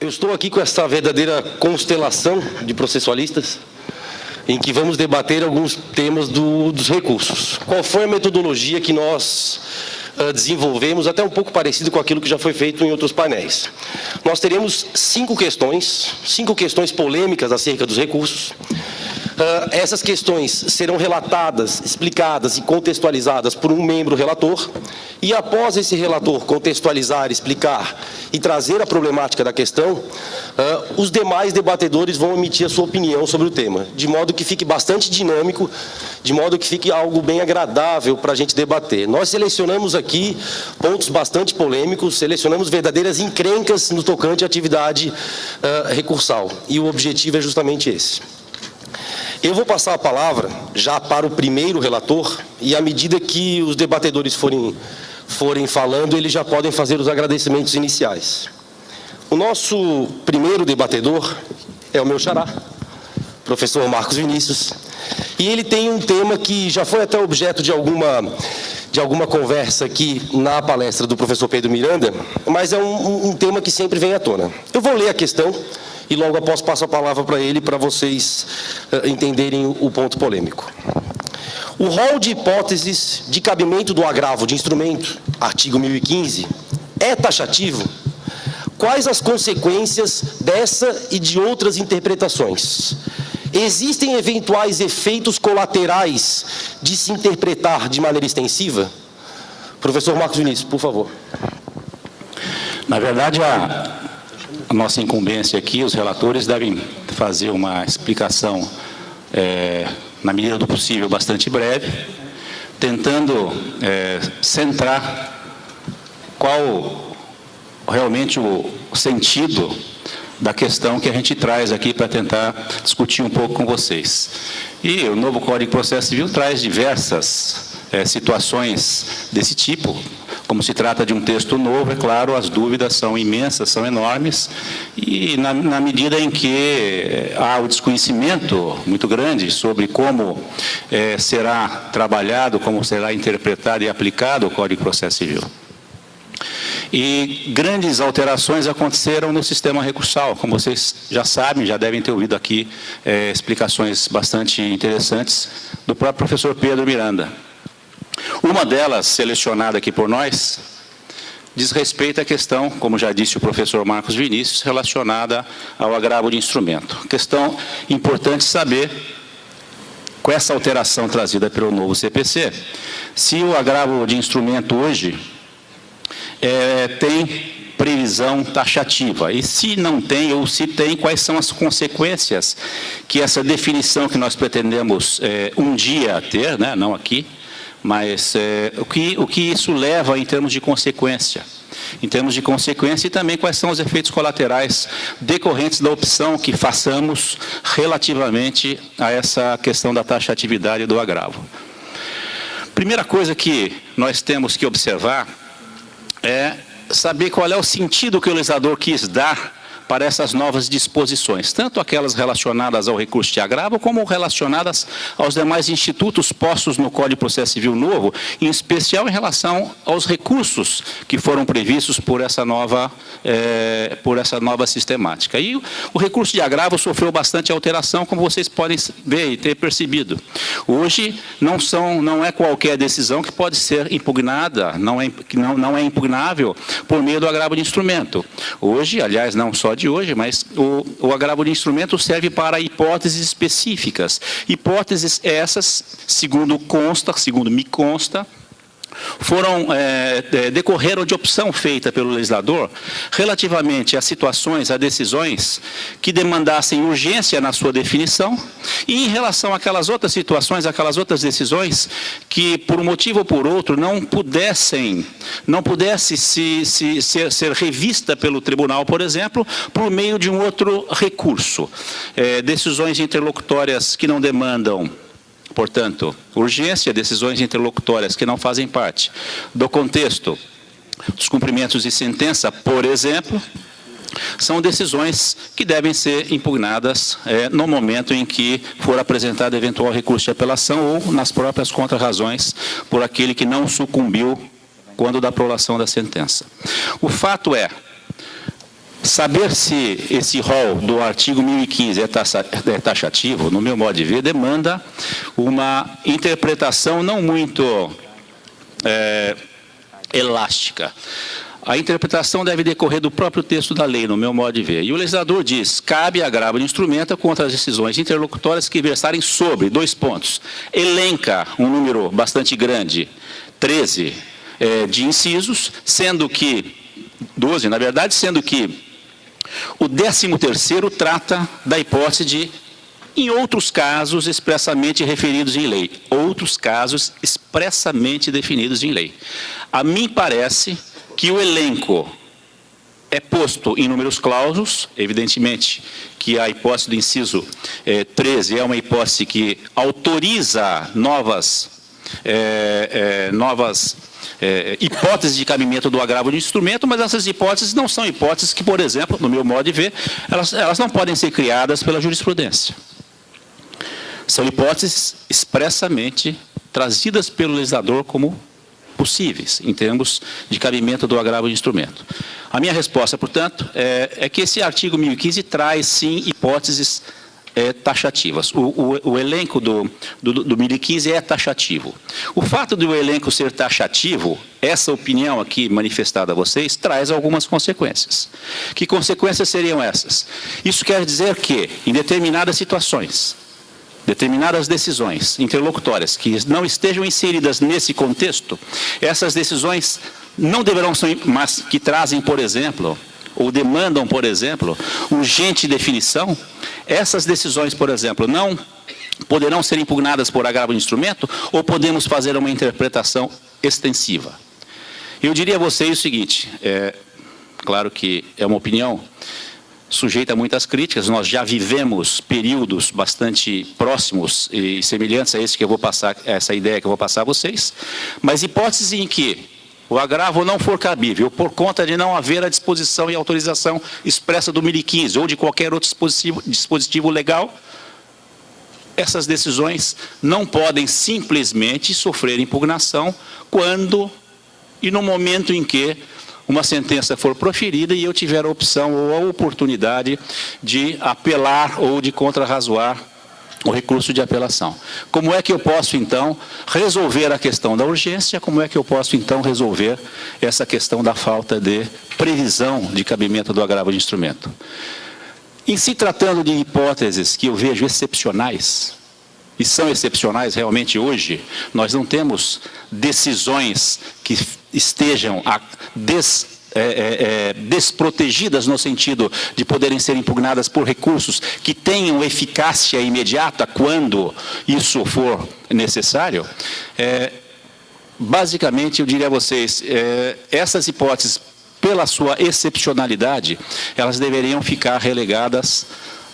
Eu estou aqui com essa verdadeira constelação de processualistas, em que vamos debater alguns temas dos recursos. Qual foi a metodologia que nós desenvolvemos, até um pouco parecido com aquilo que já foi feito em outros painéis. Nós teremos cinco questões polêmicas acerca dos recursos. Essas questões serão relatadas, explicadas e contextualizadas por um membro relator, e após esse relator contextualizar, explicar e trazer a problemática da questão, os demais debatedores vão emitir a sua opinião sobre o tema, de modo que fique bastante dinâmico, de modo que fique algo bem agradável para a gente debater. Nós selecionamos aqui pontos bastante polêmicos, selecionamos verdadeiras encrencas no tocante à atividade recursal, e o objetivo é justamente esse. Eu vou passar a palavra já para o primeiro relator, e à medida que os debatedores forem falando, eles já podem fazer os agradecimentos iniciais. O nosso primeiro debatedor é o meu xará, professor Marcos Vinícius, e ele tem um tema que já foi até objeto de alguma conversa aqui na palestra do professor Pedro Miranda, mas é um tema que sempre vem à tona. Eu vou ler a questão e logo após passo a palavra para ele, para vocês entenderem o ponto polêmico. O rol de hipóteses de cabimento do agravo de instrumento, artigo 1015, é taxativo? Quais as consequências dessa e de outras interpretações? Existem eventuais efeitos colaterais de se interpretar de maneira extensiva? Professor Marcos Vinícius, por favor. Na verdade, a nossa incumbência aqui, os relatores devem fazer uma explicação, na medida do possível, bastante breve, tentando centrar qual realmente o sentido da questão que a gente traz aqui para tentar discutir um pouco com vocês. E o novo Código de Processo Civil traz diversas situações desse tipo. Como se trata de um texto novo, é claro, as dúvidas são imensas, são enormes, e na medida em que há o desconhecimento muito grande sobre como será trabalhado, como será interpretado e aplicado o Código de Processo Civil. E grandes alterações aconteceram no sistema recursal, como vocês já sabem, já devem ter ouvido aqui explicações bastante interessantes do próprio professor Pedro Miranda. Uma delas, selecionada aqui por nós, diz respeito à questão, como já disse o professor Marcos Vinícius, relacionada ao agravo de instrumento. Questão importante saber, com essa alteração trazida pelo novo CPC, se o agravo de instrumento hoje tem previsão taxativa, e se não tem, ou se tem, quais são as consequências que essa definição que nós pretendemos um dia ter, né, não aqui, mas o que isso leva em termos de consequência? Em termos de consequência, e também quais são os efeitos colaterais decorrentes da opção que façamos relativamente a essa questão da taxatividade do agravo. Primeira coisa que nós temos que observar é saber qual é o sentido que o legislador quis dar para essas novas disposições, tanto aquelas relacionadas ao recurso de agravo, como relacionadas aos demais institutos postos no Código de Processo Civil novo, em especial em relação aos recursos que foram previstos por essa nova sistemática. E o recurso de agravo sofreu bastante alteração, como vocês podem ver e ter percebido. Hoje não é qualquer decisão que pode ser impugnada, não é impugnável por meio do agravo de instrumento. Hoje, aliás, não só de hoje, mas o agravo de instrumento serve para hipóteses específicas. Hipóteses essas, segundo me consta, decorreram de opção feita pelo legislador relativamente a situações, a decisões que demandassem urgência na sua definição, e em relação àquelas outras situações, aquelas outras decisões que, por um motivo ou por outro, não pudesse ser revista pelo tribunal, por exemplo, por meio de um outro recurso. Decisões interlocutórias que não demandam, portanto, urgência, decisões interlocutórias que não fazem parte do contexto dos cumprimentos de sentença, por exemplo, são decisões que devem ser impugnadas no momento em que for apresentado eventual recurso de apelação ou nas próprias contrarrazões por aquele que não sucumbiu quando da prolação da sentença. O fato é, Saber se esse rol do artigo 1015 é taxativo, no meu modo de ver, demanda uma interpretação não muito elástica. A interpretação deve decorrer do próprio texto da lei, no meu modo de ver. E o legislador diz, cabe agravo de instrumento contra as decisões interlocutórias que versarem sobre, 2 pontos. Elenca um número bastante grande, 13 de incisos, sendo que, 12 na verdade, sendo que o 13º trata da hipótese de, em outros casos expressamente referidos em lei. Outros casos expressamente definidos em lei. A mim parece que o elenco é posto em números clausos, evidentemente que a hipótese do inciso 13 é uma hipótese que autoriza novas hipóteses de cabimento do agravo de instrumento, mas essas hipóteses não são hipóteses que, por exemplo, no meu modo de ver, elas não podem ser criadas pela jurisprudência. São hipóteses expressamente trazidas pelo legislador como possíveis, em termos de cabimento do agravo de instrumento. A minha resposta, portanto, é que esse artigo 1015 traz, sim, hipóteses taxativas. O elenco do 1015 é taxativo. O fato do elenco ser taxativo, essa opinião aqui manifestada a vocês, traz algumas consequências. Que consequências seriam essas? Isso quer dizer que, em determinadas situações, determinadas decisões interlocutórias que não estejam inseridas nesse contexto, essas decisões não deverão ser, mas que trazem, por exemplo, ou demandam, por exemplo, urgente definição, essas decisões, por exemplo, não poderão ser impugnadas por agravo de instrumento ou podemos fazer uma interpretação extensiva. Eu diria a vocês o seguinte, claro que é uma opinião sujeita a muitas críticas, nós já vivemos períodos bastante próximos e semelhantes a esse que eu vou passar, essa ideia que eu vou passar a vocês, mas hipóteses em que o agravo não for cabível por conta de não haver a disposição e autorização expressa do 1015 ou de qualquer outro dispositivo legal, essas decisões não podem simplesmente sofrer impugnação quando e no momento em que uma sentença for proferida e eu tiver a opção ou a oportunidade de apelar ou de contrarrazoar o recurso de apelação. Como é que eu posso, então, resolver a questão da urgência? Como é que eu posso, então, resolver essa questão da falta de previsão de cabimento do agravo de instrumento? Em se tratando de hipóteses que eu vejo excepcionais, e são excepcionais realmente hoje, nós não temos decisões que estejam desprotegidas no sentido de poderem ser impugnadas por recursos que tenham eficácia imediata quando isso for necessário. Basicamente, eu diria a vocês, essas hipóteses, pela sua excepcionalidade, elas deveriam ficar relegadas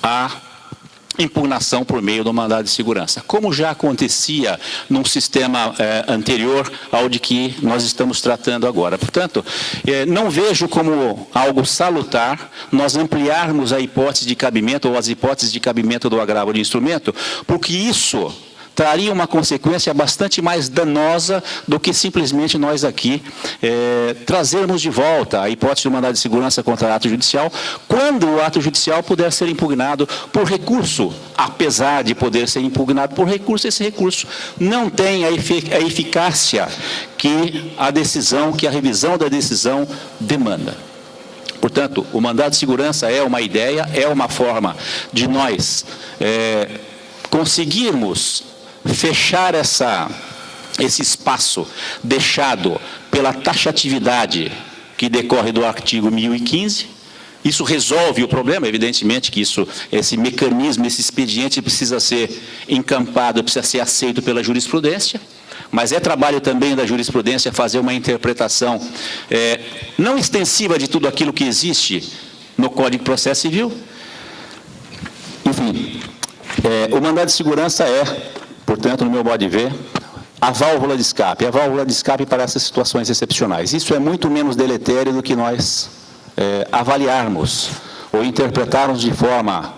à impugnação por meio do mandado de segurança, como já acontecia num sistema anterior ao de que nós estamos tratando agora. Portanto, não vejo como algo salutar nós ampliarmos a hipótese de cabimento ou as hipóteses de cabimento do agravo de instrumento, porque isso traria uma consequência bastante mais danosa do que simplesmente nós aqui trazermos de volta a hipótese do mandado de segurança contra ato judicial, quando o ato judicial puder ser impugnado por recurso. Apesar de poder ser impugnado por recurso, esse recurso não tem a eficácia que a decisão, que a revisão da decisão demanda. Portanto, o mandado de segurança é uma ideia, é uma forma de nós conseguirmos fechar esse espaço deixado pela taxatividade que decorre do artigo 1015. Isso resolve o problema, evidentemente que esse mecanismo, esse expediente precisa ser encampado, precisa ser aceito pela jurisprudência, mas é trabalho também da jurisprudência fazer uma interpretação não extensiva de tudo aquilo que existe no Código de Processo Civil. Enfim, o mandado de segurança portanto, no meu modo de ver, a válvula de escape para essas situações excepcionais. Isso é muito menos deletério do que nós avaliarmos ou interpretarmos de forma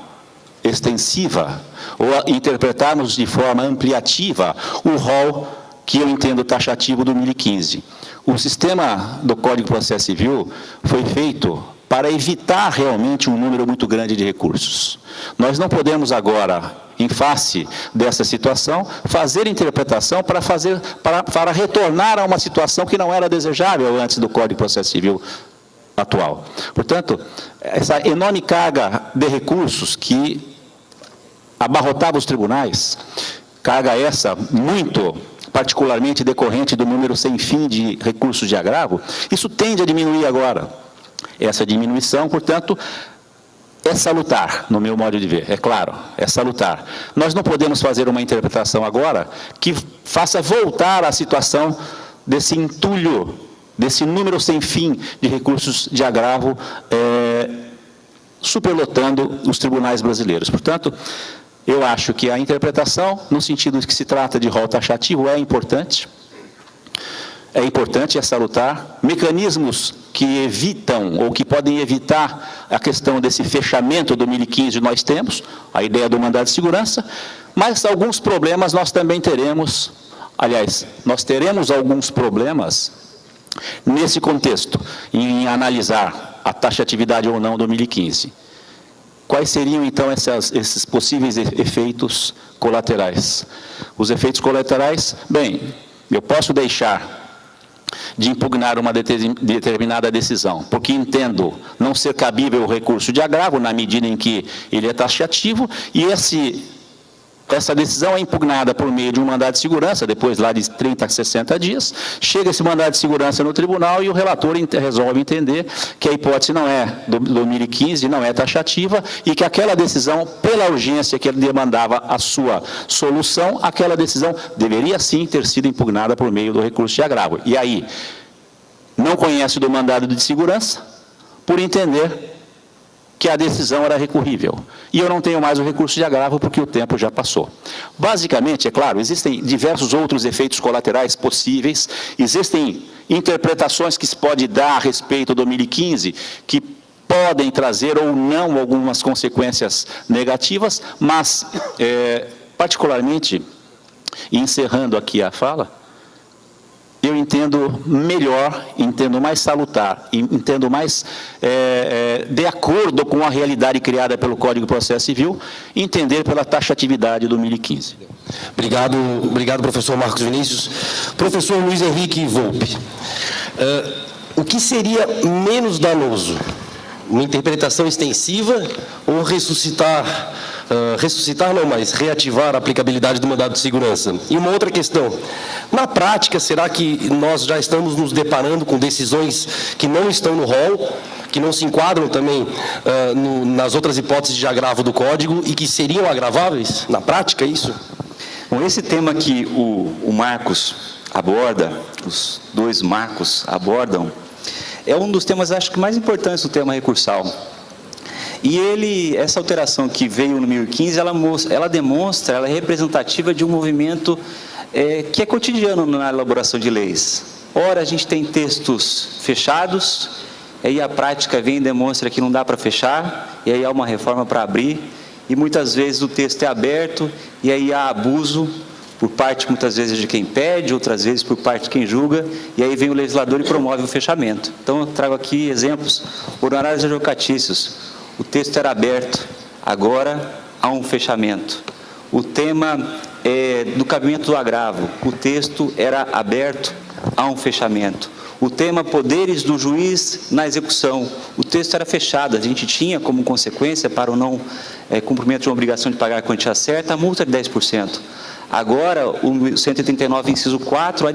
extensiva ou interpretarmos de forma ampliativa o rol que eu entendo taxativo do 1015. O sistema do Código de Processo Civil foi feito para evitar realmente um número muito grande de recursos. Nós não podemos agora, em face dessa situação, fazer interpretação para retornar a uma situação que não era desejável antes do Código de Processo Civil atual. Portanto, essa enorme carga de recursos que abarrotava os tribunais, carga essa muito particularmente decorrente do número sem fim de recursos de agravo, isso tende a diminuir agora. Essa diminuição, portanto, é salutar, no meu modo de ver, é claro, é salutar. Nós não podemos fazer uma interpretação agora que faça voltar à situação desse entulho, desse número sem fim de recursos de agravo, superlotando os tribunais brasileiros. Portanto, eu acho que a interpretação, no sentido de que se trata de rol taxativo, é importante, é salutar. Mecanismos que evitam, ou que podem evitar a questão desse fechamento do 2015 nós temos, a ideia do mandado de segurança, mas alguns problemas nós também teremos, aliás, nós teremos alguns problemas nesse contexto, em analisar a taxatividade ou não do 2015. Quais seriam, então, esses possíveis efeitos colaterais? Os efeitos colaterais, bem, eu posso deixar de impugnar uma determinada decisão, porque entendo não ser cabível o recurso de agravo, na medida em que ele é taxativo, e essa decisão é impugnada por meio de um mandado de segurança, depois lá de 30 a 60 dias, chega esse mandado de segurança no tribunal e o relator resolve entender que a hipótese não é do 2015, não é taxativa, e que aquela decisão, pela urgência que ele demandava a sua solução, aquela decisão deveria sim ter sido impugnada por meio do recurso de agravo. E aí, não conhece do mandado de segurança, por entender que a decisão era recorrível. E eu não tenho mais o recurso de agravo porque o tempo já passou. Basicamente, é claro, existem diversos outros efeitos colaterais possíveis, existem interpretações que se pode dar a respeito do 2015, que podem trazer ou não algumas consequências negativas, mas, particularmente, encerrando aqui a fala, eu entendo melhor, entendo mais salutar, entendo mais de acordo com a realidade criada pelo Código de Processo Civil, entender pela taxatividade do 2015. Obrigado, professor Marcos Vinícius. Professor Luiz Henrique Volpi, o que seria menos danoso? Uma interpretação extensiva ou ressuscitar não, mas reativar a aplicabilidade do mandado de segurança? E uma outra questão, na prática, será que nós já estamos nos deparando com decisões que não estão no rol, que não se enquadram também nas outras hipóteses de agravo do Código e que seriam agraváveis? Na prática, isso? Bom, esse tema que o Marcos aborda, os dois Marcos abordam, é um dos temas, acho que mais importantes do tema recursal. E essa alteração que veio no 2015, ela demonstra, ela é representativa de um movimento que é cotidiano na elaboração de leis. Ora, a gente tem textos fechados, aí a prática vem e demonstra que não dá para fechar, e aí há uma reforma para abrir, e muitas vezes o texto é aberto, e aí há abuso, por parte muitas vezes de quem pede, outras vezes por parte de quem julga, e aí vem o legislador e promove o fechamento. Então eu trago aqui exemplos, honorários advocatícios. O texto era aberto, agora há um fechamento. O tema do cabimento do agravo, o texto era aberto, há um fechamento. O tema poderes do juiz na execução, o texto era fechado, a gente tinha como consequência para o não cumprimento de uma obrigação de pagar a quantia certa, a multa de 10%. Agora, o 139, inciso 4,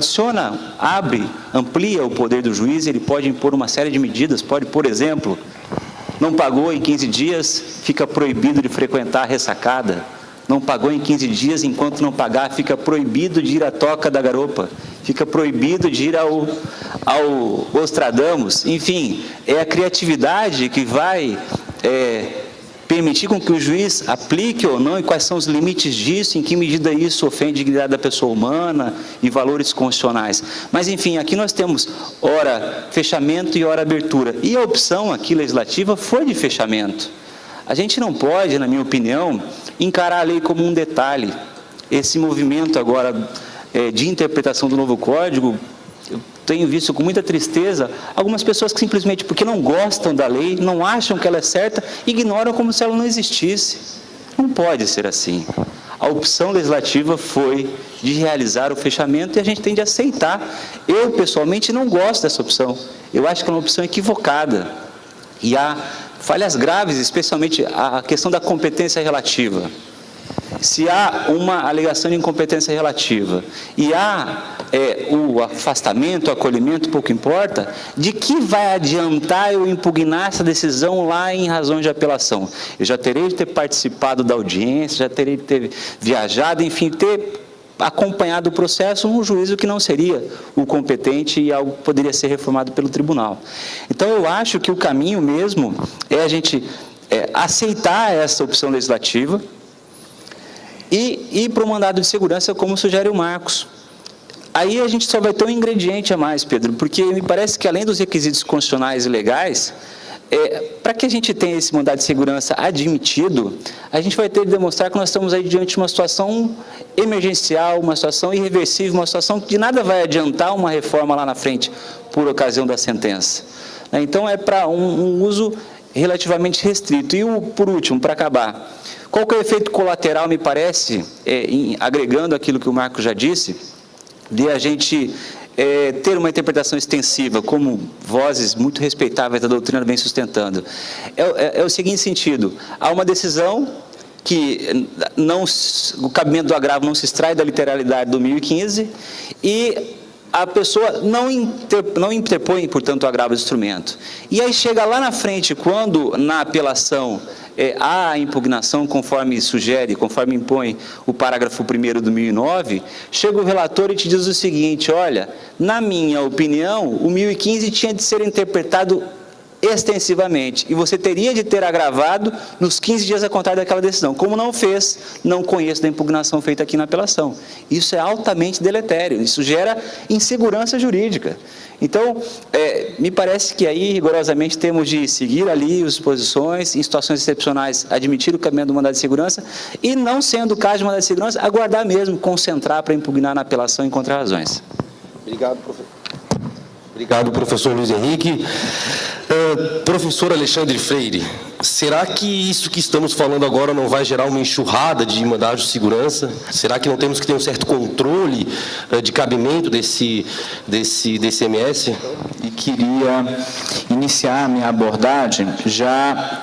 amplia o poder do juiz, ele pode impor uma série de medidas, pode, por exemplo, não pagou em 15 dias, fica proibido de frequentar a ressacada. Não pagou em 15 dias, enquanto não pagar, fica proibido de ir à Toca da Garopa, fica proibido de ir ao Ostradamus. Enfim, é a criatividade que vai permitir com que o juiz aplique ou não, e quais são os limites disso, em que medida isso ofende a dignidade da pessoa humana e valores constitucionais. Mas, enfim, aqui nós temos ora fechamento e ora abertura. E a opção aqui legislativa foi de fechamento. A gente não pode, na minha opinião, encarar a lei como um detalhe. Esse movimento agora de interpretação do novo Código tenho visto com muita tristeza algumas pessoas que simplesmente porque não gostam da lei, não acham que ela é certa, ignoram como se ela não existisse. Não pode ser assim. A opção legislativa foi de realizar o fechamento e a gente tem de aceitar. Eu, pessoalmente, não gosto dessa opção. Eu acho que é uma opção equivocada. E há falhas graves, especialmente a questão da competência relativa. Se há uma alegação de incompetência relativa e há o afastamento, o acolhimento, pouco importa, de que vai adiantar eu impugnar essa decisão lá em razões de apelação? Eu já terei de ter participado da audiência, já terei de ter viajado, enfim, ter acompanhado o processo num juízo que não seria o competente e algo que poderia ser reformado pelo tribunal. Então, eu acho que o caminho mesmo é a gente aceitar essa opção legislativa e ir para o mandado de segurança, como sugere o Marcos. Aí a gente só vai ter um ingrediente a mais, Pedro, porque me parece que além dos requisitos constitucionais e legais, para que a gente tenha esse mandado de segurança admitido, a gente vai ter de demonstrar que nós estamos aí diante de uma situação emergencial, uma situação irreversível, uma situação que de nada vai adiantar uma reforma lá na frente, por ocasião da sentença. Então, é para um uso relativamente restrito. E, por último, para acabar, qual que é o efeito colateral, me parece, agregando aquilo que o Marcos já disse, de a gente ter uma interpretação extensiva, como vozes muito respeitáveis da doutrina vem sustentando. É o seguinte sentido: há uma decisão que o cabimento do agravo não se extrai da literalidade do 1015 e a pessoa não interpõe, portanto, o agravo do instrumento. E aí chega lá na frente, quando na apelação há a impugnação, conforme sugere, conforme impõe o parágrafo 1º do 1009, chega o relator e te diz o seguinte: olha, na minha opinião, o 1015 tinha de ser interpretado extensivamente, e você teria de ter agravado nos 15 dias a contar daquela decisão. Como não fez, não conheço da impugnação feita aqui na apelação. Isso é altamente deletério, isso gera insegurança jurídica. Então, me parece que aí, rigorosamente, temos de seguir ali as posições, em situações excepcionais, admitir o cabimento do mandado de segurança, e, não sendo o caso de mandado de segurança, aguardar mesmo, concentrar para impugnar na apelação e encontrar razões. Obrigado, professor. Obrigado, professor Luiz Henrique. Professor Alexandre Freire, será que isso que estamos falando agora não vai gerar uma enxurrada de mandados de segurança? Será que não temos que ter um certo controle de cabimento desse MS? E queria iniciar a minha abordagem já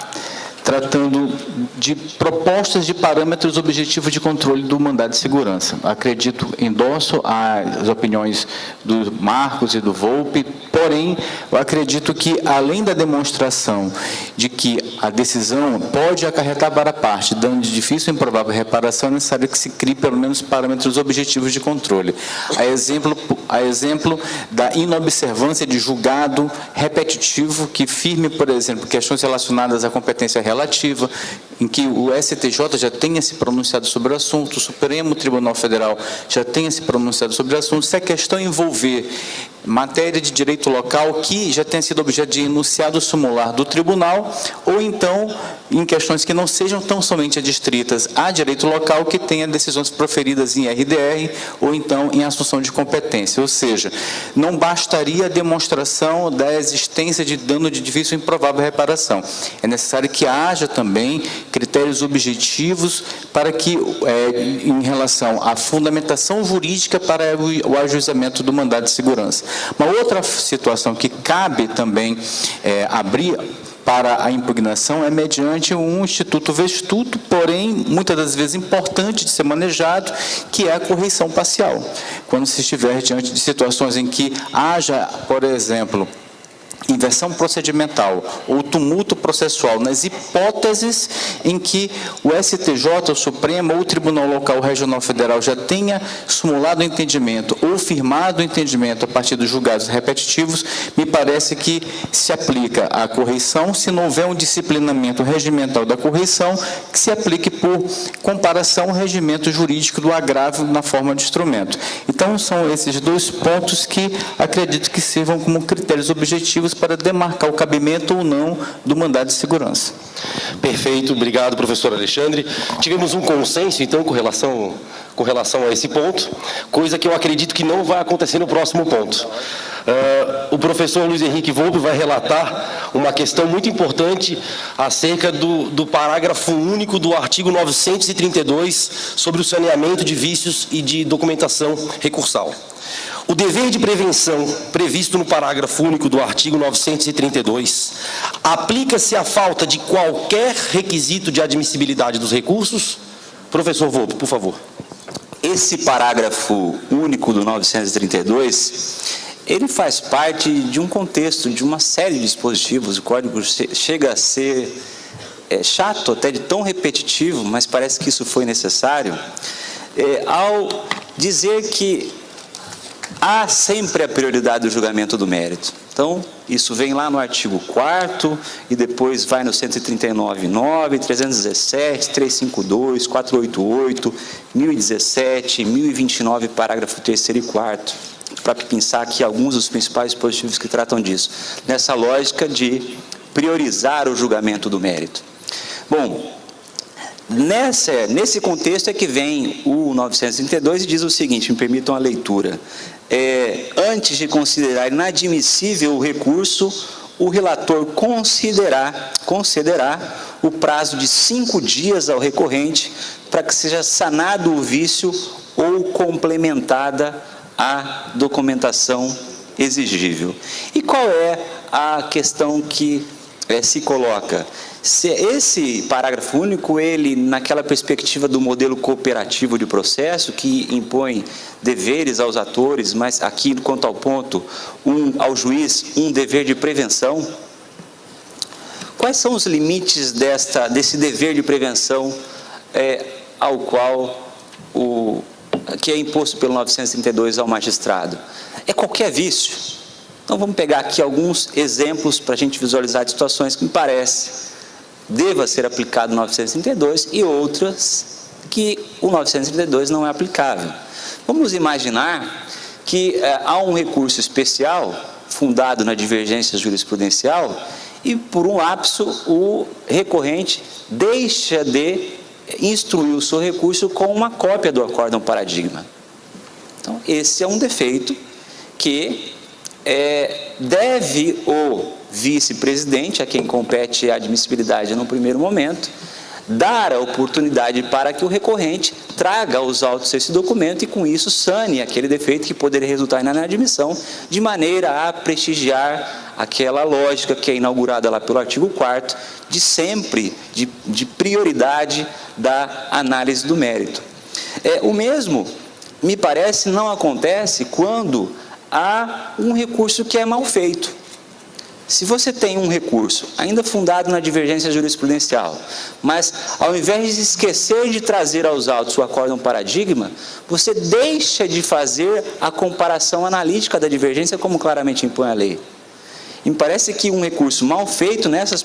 tratando de propostas de parâmetros objetivos de controle do mandado de segurança. Acredito, endosso as opiniões do Marcos e do Volpe, porém, eu acredito que, além da demonstração de que a decisão pode acarretar para a parte dano de difícil ou improvável reparação, é necessário que se crie, pelo menos, parâmetros objetivos de controle. A exemplo da inobservância de julgado repetitivo que firme, por exemplo, questões relacionadas à competência relativa, em que o STJ já tenha se pronunciado sobre o assunto, o Supremo Tribunal Federal já tenha se pronunciado sobre o assunto, se a questão envolver matéria de direito local que já tenha sido objeto de enunciado sumular do tribunal, ou então em questões que não sejam tão somente adstritas a direito local, que tenha decisões proferidas em RDR ou então em assunção de competência. Ou seja, não bastaria a demonstração da existência de dano de difícil ou improvável reparação. É necessário que haja também critérios objetivos para que, em relação à fundamentação jurídica para o ajuizamento do mandado de segurança. Uma outra situação que cabe também abrir para a impugnação é mediante um instituto vestuto, porém, muitas das vezes importante de ser manejado, que é a correição parcial. Quando se estiver diante de situações em que haja, por exemplo, inversão procedimental ou tumulto processual, nas hipóteses em que o STJ, o Supremo ou o Tribunal Local Regional Federal já tenha sumulado o entendimento ou firmado o entendimento a partir dos julgados repetitivos, me parece que se aplica a correição, se não houver um disciplinamento regimental da correição, que se aplique por comparação ao regimento jurídico do agravo na forma de instrumento. Então, são esses dois pontos que acredito que sirvam como critérios objetivos para demarcar o cabimento ou não do mandado de segurança. Perfeito, obrigado, professor Alexandre. Tivemos um consenso, então, com relação com relação a esse ponto, coisa que eu acredito que não vai acontecer no próximo ponto. O professor Luiz Henrique Volpe vai relatar uma questão muito importante acerca do parágrafo único do artigo 932 sobre o saneamento de vícios e de documentação recursal. O dever de prevenção previsto no parágrafo único do artigo 932 aplica-se à falta de qualquer requisito de admissibilidade dos recursos. Professor Volpe, por favor. Esse parágrafo único do 932, ele faz parte de um contexto, de uma série de dispositivos. O código chega a ser chato, até de tão repetitivo, mas parece que isso foi necessário, ao dizer que há sempre a prioridade do julgamento do mérito. Então, isso vem lá no artigo 4º e depois vai no 139.9, 317, 352, 488, 1017, 1029, parágrafo 3º e 4º, para pensar aqui alguns dos principais dispositivos que tratam disso, nessa lógica de priorizar o julgamento do mérito. Bom, nesse contexto é que vem o 932 e diz o seguinte, me permitam a leitura. Antes de considerar inadmissível o recurso, o relator concederá o prazo de 5 dias ao recorrente para que seja sanado o vício ou complementada a documentação exigível. E qual é a questão que se coloca? Esse parágrafo único, ele, naquela perspectiva do modelo cooperativo de processo, que impõe deveres aos atores, mas aqui, quanto ao ponto, ao juiz, um dever de prevenção. Quais são os limites desse dever de prevenção ao qual que é imposto pelo 932 ao magistrado? É qualquer vício. Então, vamos pegar aqui alguns exemplos para a gente visualizar de situações que me parece deva ser aplicado o 932 e outras que o 932 não é aplicável. Vamos imaginar que há um recurso especial fundado na divergência jurisprudencial e, por um lapso, o recorrente deixa de instruir o seu recurso com uma cópia do acórdão paradigma. Então, esse é um defeito que deve o vice-presidente, a quem compete a admissibilidade no primeiro momento, dar a oportunidade para que o recorrente traga aos autos esse documento e, com isso, sane aquele defeito que poderia resultar na inadmissão, de maneira a prestigiar aquela lógica que é inaugurada lá pelo artigo 4º, de prioridade da análise do mérito. O mesmo, me parece, não acontece quando há um recurso que é mal feito. Se você tem um recurso ainda fundado na divergência jurisprudencial, mas ao invés de esquecer de trazer aos autos o acórdão paradigma, você deixa de fazer a comparação analítica da divergência como claramente impõe a lei. E me parece que um recurso mal feito nessa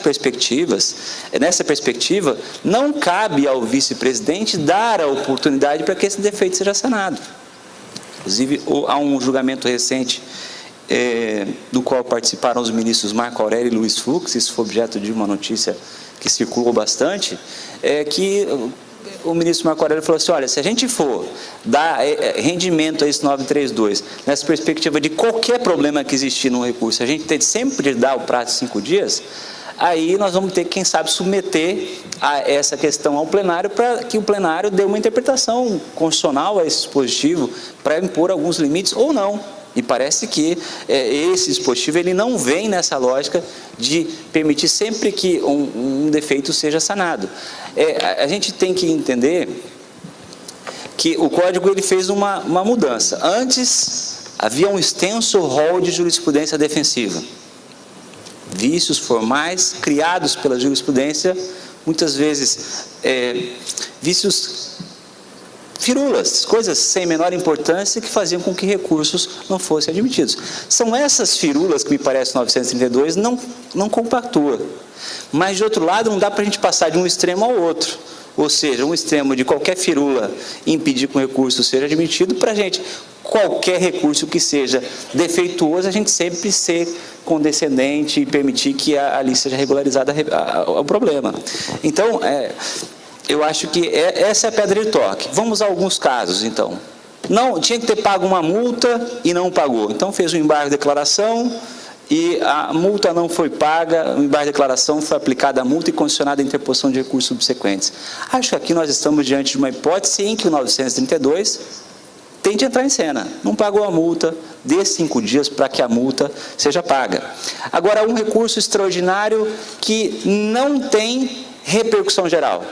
perspectiva, não cabe ao vice-presidente dar a oportunidade para que esse defeito seja sanado. Inclusive, há um julgamento recente do qual participaram os ministros Marco Aurélio e Luiz Fux, isso foi objeto de uma notícia que circulou bastante, que o ministro Marco Aurélio falou assim, olha, se a gente for dar rendimento a esse 932, nessa perspectiva de qualquer problema que existir no recurso, a gente tem sempre de dar o prazo de 5 dias, aí nós vamos ter que, quem sabe, submeter essa questão ao plenário para que o plenário dê uma interpretação constitucional a esse dispositivo para impor alguns limites ou não. E parece que esse dispositivo ele não vem nessa lógica de permitir sempre que um defeito seja sanado. A gente tem que entender que o Código ele fez uma mudança. Antes, havia um extenso rol de jurisprudência defensiva. Vícios formais criados pela jurisprudência, muitas vezes vícios firulas, coisas sem menor importância que faziam com que recursos não fossem admitidos. São essas firulas que me parece o 932 não compactua. Mas, de outro lado, não dá para a gente passar de um extremo ao outro. Ou seja, um extremo de qualquer firula impedir que um recurso seja admitido, para a gente, qualquer recurso que seja defeituoso, a gente sempre ser condescendente e permitir que ali seja regularizado o problema. Então, eu acho que essa é a pedra de toque. Vamos a alguns casos, então. Não, tinha que ter pago uma multa e não pagou. Então, fez um embargo de declaração e a multa não foi paga, o embargo de declaração foi aplicada a multa e condicionada a interposição de recursos subsequentes. Acho que aqui nós estamos diante de uma hipótese em que o 932 tem de entrar em cena. Não pagou a multa, dê 5 dias para que a multa seja paga. Agora, um recurso extraordinário que não tem repercussão geral.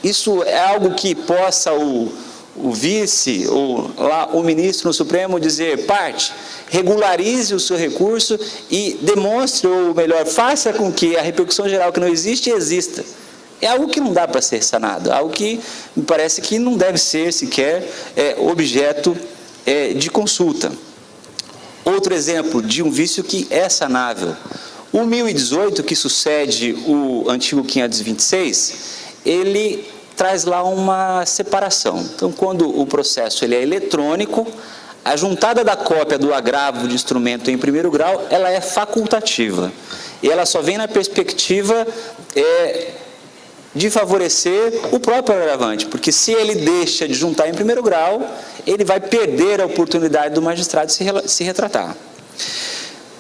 Isso é algo que possa o vice ou lá o ministro no Supremo dizer: parte, regularize o seu recurso e demonstre, ou melhor, faça com que a repercussão geral que não existe, exista. É algo que não dá para ser sanado, algo que me parece que não deve ser sequer objeto de consulta. Outro exemplo de um vício que é sanável. O 1018, que sucede o antigo 526, ele traz lá uma separação. Então, quando o processo ele é eletrônico, a juntada da cópia do agravo de instrumento em primeiro grau, ela é facultativa. E ela só vem na perspectiva de favorecer o próprio agravante, porque se ele deixa de juntar em primeiro grau, ele vai perder a oportunidade do magistrado se retratar.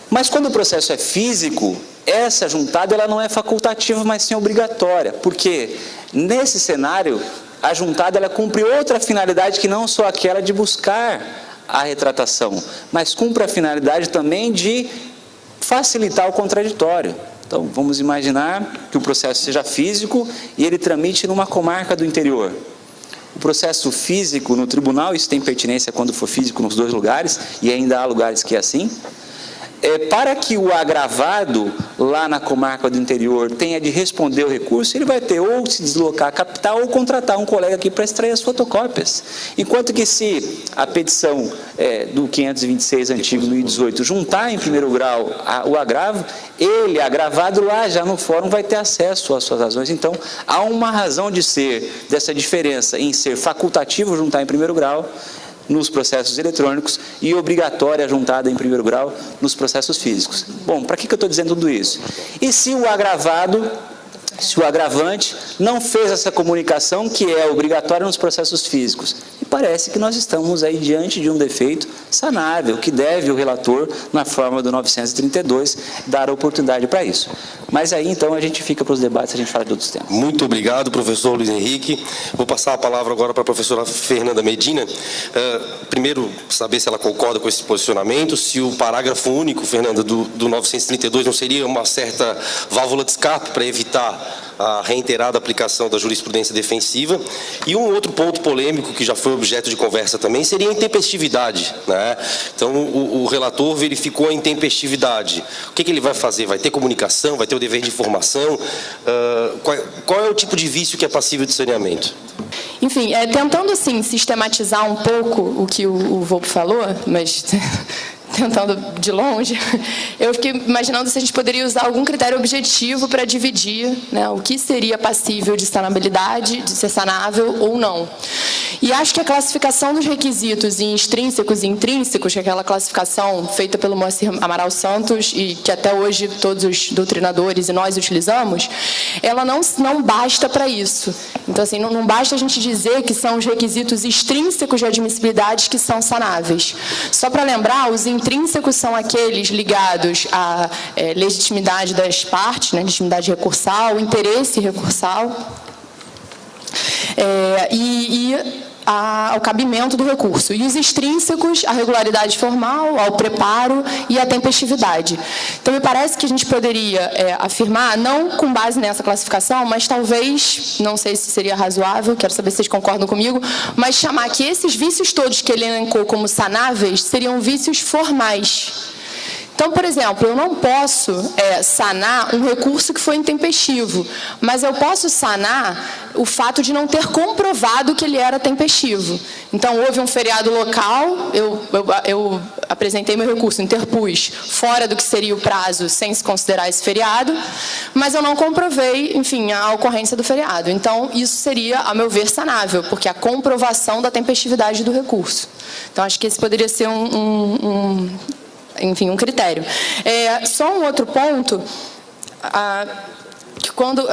Mas quando o processo é físico, essa juntada ela não é facultativa, mas sim obrigatória, porque nesse cenário a juntada ela cumpre outra finalidade que não só aquela de buscar a retratação, mas cumpre a finalidade também de facilitar o contraditório. Então, vamos imaginar que o processo seja físico e ele tramite numa comarca do interior. O processo físico no tribunal, isso tem pertinência quando for físico nos dois lugares, e ainda há lugares que é assim, para que o agravado lá na comarca do interior tenha de responder o recurso, ele vai ter ou se deslocar à capital ou contratar um colega aqui para extrair as fotocópias. Enquanto que se a petição do 526 antigo 1018 juntar em primeiro grau o agravo, ele, agravado lá já no fórum, vai ter acesso às suas razões. Então, há uma razão de ser dessa diferença em ser facultativo juntar em primeiro grau nos processos eletrônicos e obrigatória juntada em primeiro grau nos processos físicos. Bom, para que eu estou dizendo tudo isso? E se o agravado, se o agravante não fez essa comunicação que é obrigatória nos processos físicos? E parece que nós estamos aí diante de um defeito sanável, que deve o relator, na forma do 932, dar a oportunidade para isso. Mas aí, então, a gente fica para os debates, a gente fala de outros temas. Muito obrigado, professor Luiz Henrique. Vou passar a palavra agora para a professora Fernanda Medina. Primeiro, saber se ela concorda com esse posicionamento, se o parágrafo único, Fernanda, do 932 não seria uma certa válvula de escape para evitar a reiterada aplicação da jurisprudência defensiva. E um outro ponto polêmico, que já foi objeto de conversa também, seria a intempestividade, né? Então, o relator verificou a intempestividade. O que ele vai fazer? Vai ter comunicação? Vai ter o dever de informação? Qual é o tipo de vício que é passível de saneamento? Enfim, tentando assim, sistematizar um pouco o que o Volpe falou, mas tentando de longe, eu fiquei imaginando se a gente poderia usar algum critério objetivo para dividir, né, o que seria passível de sanabilidade, de ser sanável ou não. E acho que a classificação dos requisitos em extrínsecos e intrínsecos, que é aquela classificação feita pelo Moacir Amaral Santos e que até hoje todos os doutrinadores e nós utilizamos, ela não basta para isso. Então, assim, não basta a gente dizer que são os requisitos extrínsecos de admissibilidade que são sanáveis. Só para lembrar, os intrínsecos são aqueles ligados à legitimidade das partes, né, legitimidade recursal, interesse recursal, ao cabimento do recurso. E os extrínsecos, a regularidade formal, ao preparo e à tempestividade. Então, me parece que a gente poderia afirmar, não com base nessa classificação, mas talvez, não sei se seria razoável, quero saber se vocês concordam comigo, mas chamar que esses vícios todos que ele elencou como sanáveis seriam vícios formais. Então, por exemplo, eu não posso sanar um recurso que foi intempestivo, mas eu posso sanar o fato de não ter comprovado que ele era tempestivo. Então, houve um feriado local, eu apresentei meu recurso, interpus fora do que seria o prazo, sem se considerar esse feriado, mas eu não comprovei, enfim, a ocorrência do feriado. Então, isso seria, a meu ver, sanável, porque a comprovação da tempestividade do recurso. Então, acho que esse poderia ser enfim, um critério. Só um outro ponto, que quando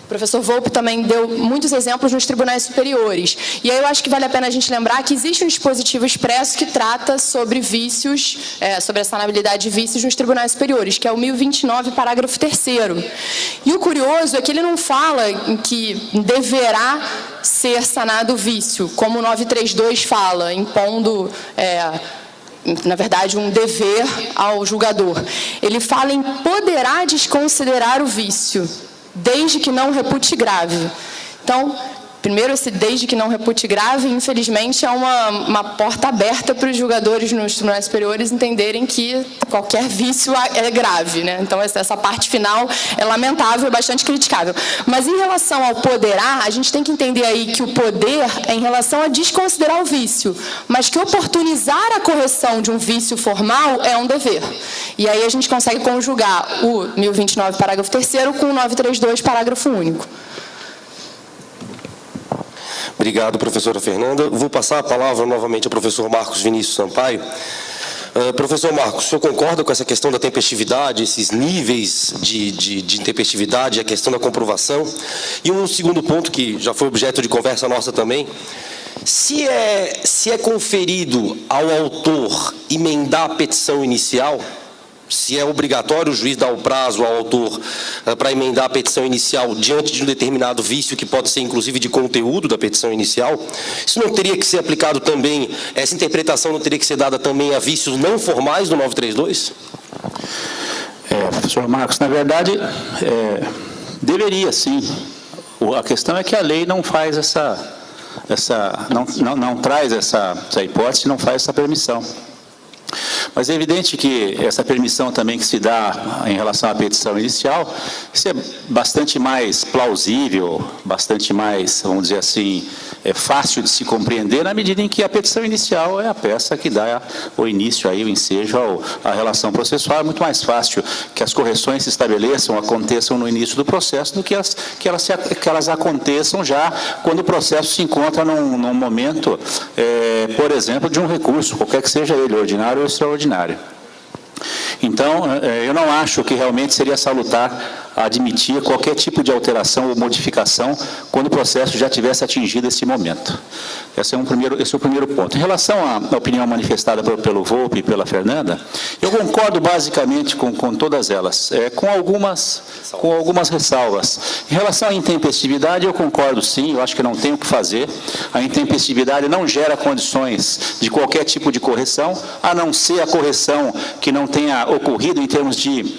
O professor Volpe também deu muitos exemplos nos tribunais superiores. E aí eu acho que vale a pena a gente lembrar que existe um dispositivo expresso que trata sobre vícios, sobre a sanabilidade de vícios nos tribunais superiores, que é o 1029, parágrafo 3º. E o curioso é que ele não fala em que deverá ser sanado o vício, como o 932 fala, impondo... na verdade, um dever ao julgador. Ele fala em poderá desconsiderar o vício, desde que não repute grave. Então, primeiro, esse desde que não repute grave, infelizmente, é uma porta aberta para os julgadores nos tribunais superiores entenderem que qualquer vício é grave, né? Então, essa parte final é lamentável e bastante criticável. Mas, em relação ao poderá, a gente tem que entender aí que o poder é em relação a desconsiderar o vício, mas que oportunizar a correção de um vício formal é um dever. E aí a gente consegue conjugar o 1029, parágrafo 3º, com o 932, parágrafo único. Obrigado, professora Fernanda. Vou passar a palavra novamente ao professor Marcos Vinícius Sampaio. Professor Marcos, o senhor concorda com essa questão da tempestividade, esses níveis de tempestividade, a questão da comprovação? E um segundo ponto, que já foi objeto de conversa nossa também, se é conferido ao autor emendar a petição inicial, se é obrigatório o juiz dar o prazo ao autor para emendar a petição inicial diante de um determinado vício que pode ser inclusive de conteúdo da petição inicial, isso não teria que ser aplicado também, essa interpretação não teria que ser dada também a vícios não formais do 932? Professor Marcos, na verdade, deveria sim. A questão é que a lei não faz não traz essa hipótese, não faz essa permissão. Mas é evidente que essa permissão também que se dá em relação à petição inicial, isso é bastante mais plausível, bastante mais, vamos dizer assim, fácil de se compreender na medida em que a petição inicial é a peça que dá o início, aí, o ensejo à relação processual. É muito mais fácil que as correções se estabeleçam, aconteçam no início do processo do que elas aconteçam já quando o processo se encontra num momento, por exemplo, de um recurso, qualquer que seja ele, ordinário ou extraordinário. Então, eu não acho que realmente seria salutar admitir qualquer tipo de alteração ou modificação quando o processo já tivesse atingido esse momento. Esse é o primeiro ponto. Em relação à opinião manifestada pelo Volpe e pela Fernanda, eu concordo basicamente com todas elas, com algumas ressalvas. Em relação à intempestividade, eu concordo sim, eu acho que não tem o que fazer. A intempestividade não gera condições de qualquer tipo de correção, a não ser a correção que não tenha ocorrido em termos de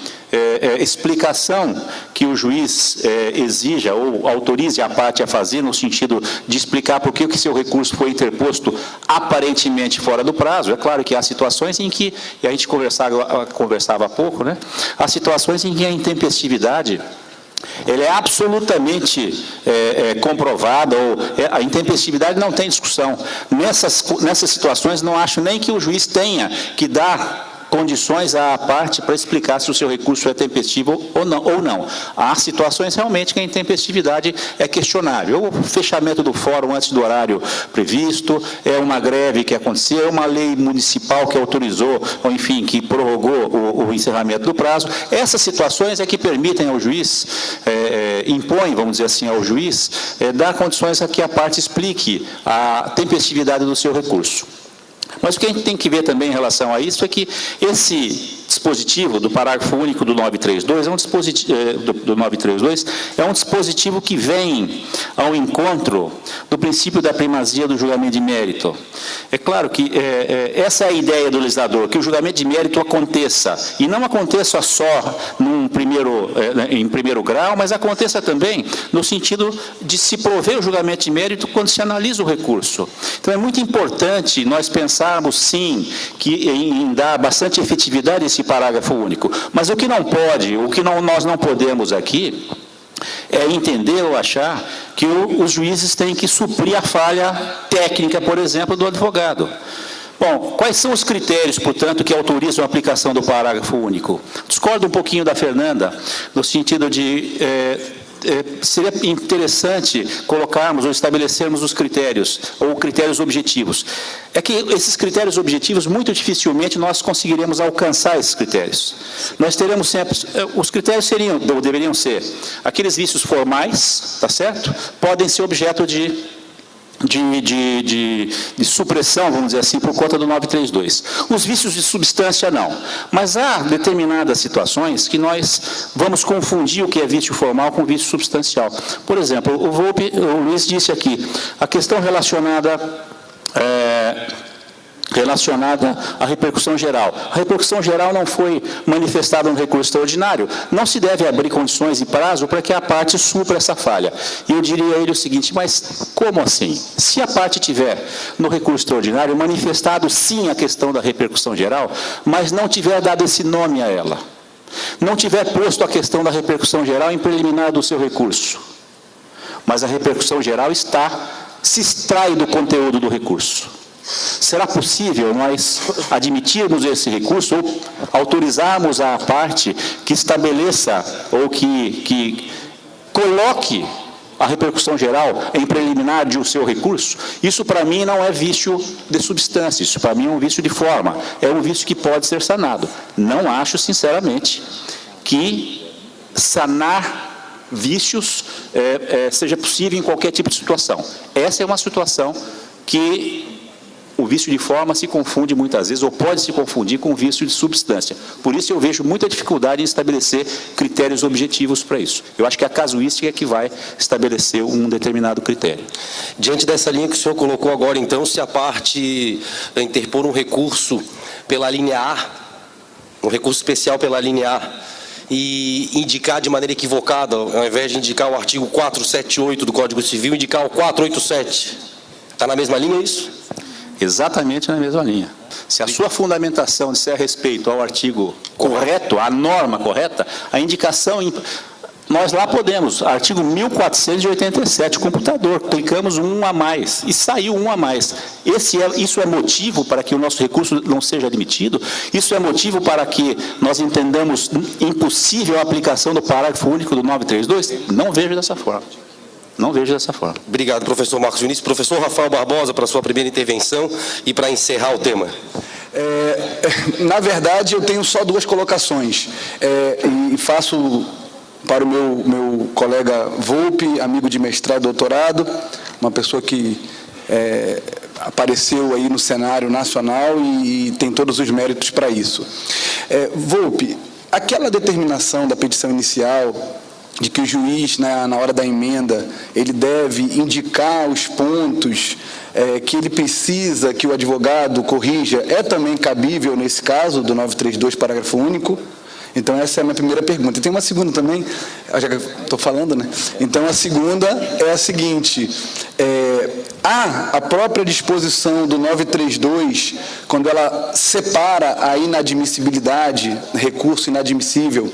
explicação que o juiz exija ou autorize a parte a fazer, no sentido de explicar por que o seu recurso foi interposto aparentemente fora do prazo. É claro que há situações em que, e a gente conversava há pouco, né? Há situações em que a intempestividade ele é absolutamente comprovada, ou a intempestividade não tem discussão. Nessas situações, não acho nem que o juiz tenha que dar condições à parte para explicar se o seu recurso é tempestivo ou não. Há situações realmente que a intempestividade é questionável. O fechamento do fórum antes do horário previsto, é uma greve que aconteceu, é uma lei municipal que autorizou, ou enfim, que prorrogou o encerramento do prazo. Essas situações é que permitem ao juiz, impõem, vamos dizer assim, ao juiz, dar condições a que a parte explique a tempestividade do seu recurso. Mas o que a gente tem que ver também em relação a isso é que esse dispositivo do parágrafo único do 932 é um dispositivo que vem ao encontro do princípio da primazia do julgamento de mérito. É claro que essa é a ideia do legislador, que o julgamento de mérito aconteça, e não aconteça só em primeiro grau, mas aconteça também no sentido de se prover o julgamento de mérito quando se analisa o recurso. Então é muito importante nós pensarmos, sim, que em dar bastante efetividade a esse parágrafo único. Mas o que não pode, nós não podemos aqui, é entender ou achar que os juízes têm que suprir a falha técnica, por exemplo, do advogado. Bom, quais são os critérios, portanto, que autorizam a aplicação do parágrafo único? Discordo um pouquinho da Fernanda, no sentido de seria interessante colocarmos ou estabelecermos os critérios, ou critérios objetivos. É que esses critérios objetivos, muito dificilmente nós conseguiremos alcançar esses critérios. Nós teremos sempre, os critérios seriam, ou deveriam ser, aqueles vícios formais, tá certo? Podem ser objeto de supressão, vamos dizer assim, por conta do 932. Os vícios de substância, não. Mas há determinadas situações que nós vamos confundir o que é vício formal com vício substancial. Por exemplo, o Luiz disse aqui, a questão relacionada à repercussão geral. A repercussão geral não foi manifestada no recurso extraordinário. Não se deve abrir condições e prazo para que a parte supra essa falha. E eu diria a ele o seguinte, mas como assim? Se a parte tiver no recurso extraordinário manifestado sim a questão da repercussão geral, mas não tiver dado esse nome a ela, não tiver posto a questão da repercussão geral em preliminar do seu recurso, mas a repercussão geral se extrai do conteúdo do recurso. Será possível nós admitirmos esse recurso ou autorizarmos a parte que estabeleça ou que coloque a repercussão geral em preliminar de o seu recurso? Isso para mim não é vício de substância, isso para mim é um vício de forma, é um vício que pode ser sanado. Não acho, sinceramente, que sanar vícios seja possível em qualquer tipo de situação. Essa é uma situação que o vício de forma se confunde muitas vezes, ou pode se confundir com o vício de substância. Por isso eu vejo muita dificuldade em estabelecer critérios objetivos para isso. Eu acho que a casuística é que vai estabelecer um determinado critério. Diante dessa linha que o senhor colocou agora, então, se a parte interpor um recurso pela linha A, um recurso especial pela linha A, e indicar de maneira equivocada, ao invés de indicar o artigo 478 do Código Civil, indicar o 487, está na mesma linha isso? Exatamente na mesma linha. Se a sua fundamentação disser respeito ao artigo correto, à norma correta, a indicação, nós lá podemos, artigo 1487, computador, clicamos um a mais e saiu um a mais. Isso é motivo para que o nosso recurso não seja admitido? Isso é motivo para que nós entendamos impossível a aplicação do parágrafo único do 932? Não vejo dessa forma. Não vejo dessa forma. Obrigado, professor Marcos Vinícius. Professor Rafael Barbosa, para a sua primeira intervenção e para encerrar o tema. Na verdade, eu tenho só duas colocações. E faço para o meu colega Volpe, amigo de mestrado e doutorado, uma pessoa que apareceu aí no cenário nacional e tem todos os méritos para isso. Volpe, aquela determinação da petição inicial de que o juiz, na hora da emenda, ele deve indicar os pontos que ele precisa que o advogado corrija, é também cabível nesse caso do 932, parágrafo único? Então, essa é a minha primeira pergunta. E tem uma segunda também, já que eu estou falando, né? Então, a segunda é a seguinte, a própria disposição do 932, quando ela separa a inadmissibilidade, recurso inadmissível,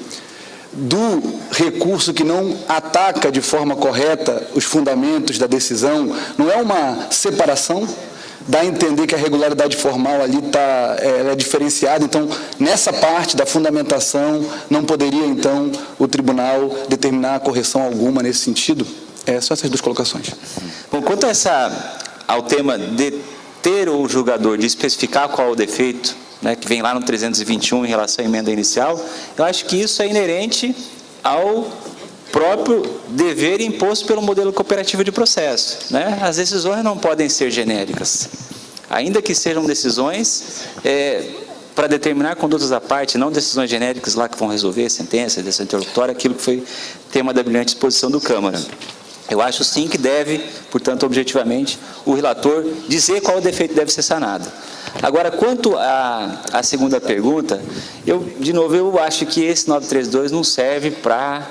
do recurso que não ataca de forma correta os fundamentos da decisão, não é uma separação? Dá a entender que a regularidade formal ali ela é diferenciada, então, nessa parte da fundamentação, não poderia, então, o tribunal determinar correção alguma nesse sentido? Só essas duas colocações. Bom, quanto ao tema de ter o julgador de especificar qual o defeito, que vem lá no 321 em relação à emenda inicial, eu acho que isso é inerente ao próprio dever imposto pelo modelo cooperativo de processo. As decisões não podem ser genéricas, ainda que sejam decisões para determinar condutas à parte, não decisões genéricas lá que vão resolver sentença, decisão interlocutória, aquilo que foi tema da brilhante exposição do Câmara. Eu acho sim que deve, portanto, objetivamente, o relator dizer qual o defeito deve ser sanado. Agora, quanto à segunda pergunta, de novo, eu acho que esse 932 não serve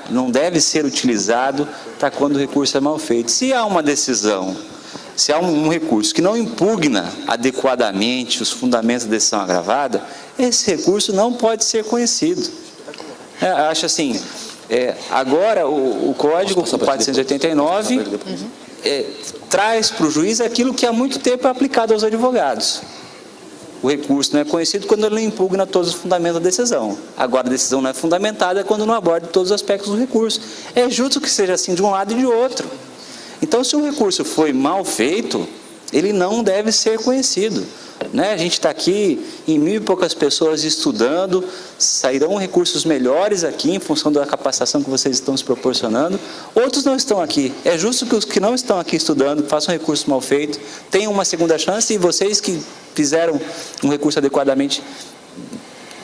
não deve ser utilizado para quando o recurso é mal feito. Se há uma decisão, se há um recurso que não impugna adequadamente os fundamentos da decisão agravada, esse recurso não pode ser conhecido. Acho assim, agora o Código 489 traz para o juiz aquilo que há muito tempo é aplicado aos advogados. o recurso não é conhecido quando ele não impugna todos os fundamentos da decisão. Agora, a decisão não é fundamentada quando não aborda todos os aspectos do recurso. É justo que seja assim de um lado e de outro. Então, se o recurso foi mal feito, ele não deve ser conhecido. Né? A gente está aqui em 1.000 e poucas pessoas estudando, sairão recursos melhores aqui em função da capacitação que vocês estão se proporcionando. Outros não estão aqui. É justo que os que não estão aqui estudando façam recurso mal feito, tenham uma segunda chance, e vocês que fizeram um recurso adequadamente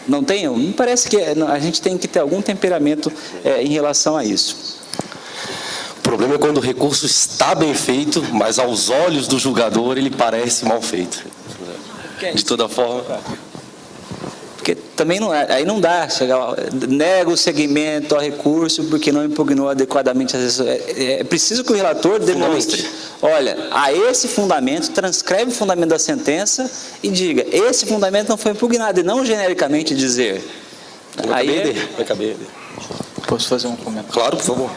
não tenham. Me parece que a gente tem que ter algum temperamento em relação a isso. O problema é quando o recurso está bem feito, mas aos olhos do julgador ele parece mal feito. De toda forma. Porque também não é, aí não dá, nega o segmento ao recurso porque não impugnou adequadamente as decisões. É preciso que o relator demonstre, olha, a esse fundamento, transcreve o fundamento da sentença e diga, esse fundamento não foi impugnado, e não genericamente dizer. Vai caber. Posso fazer um comentário? Claro, por favor.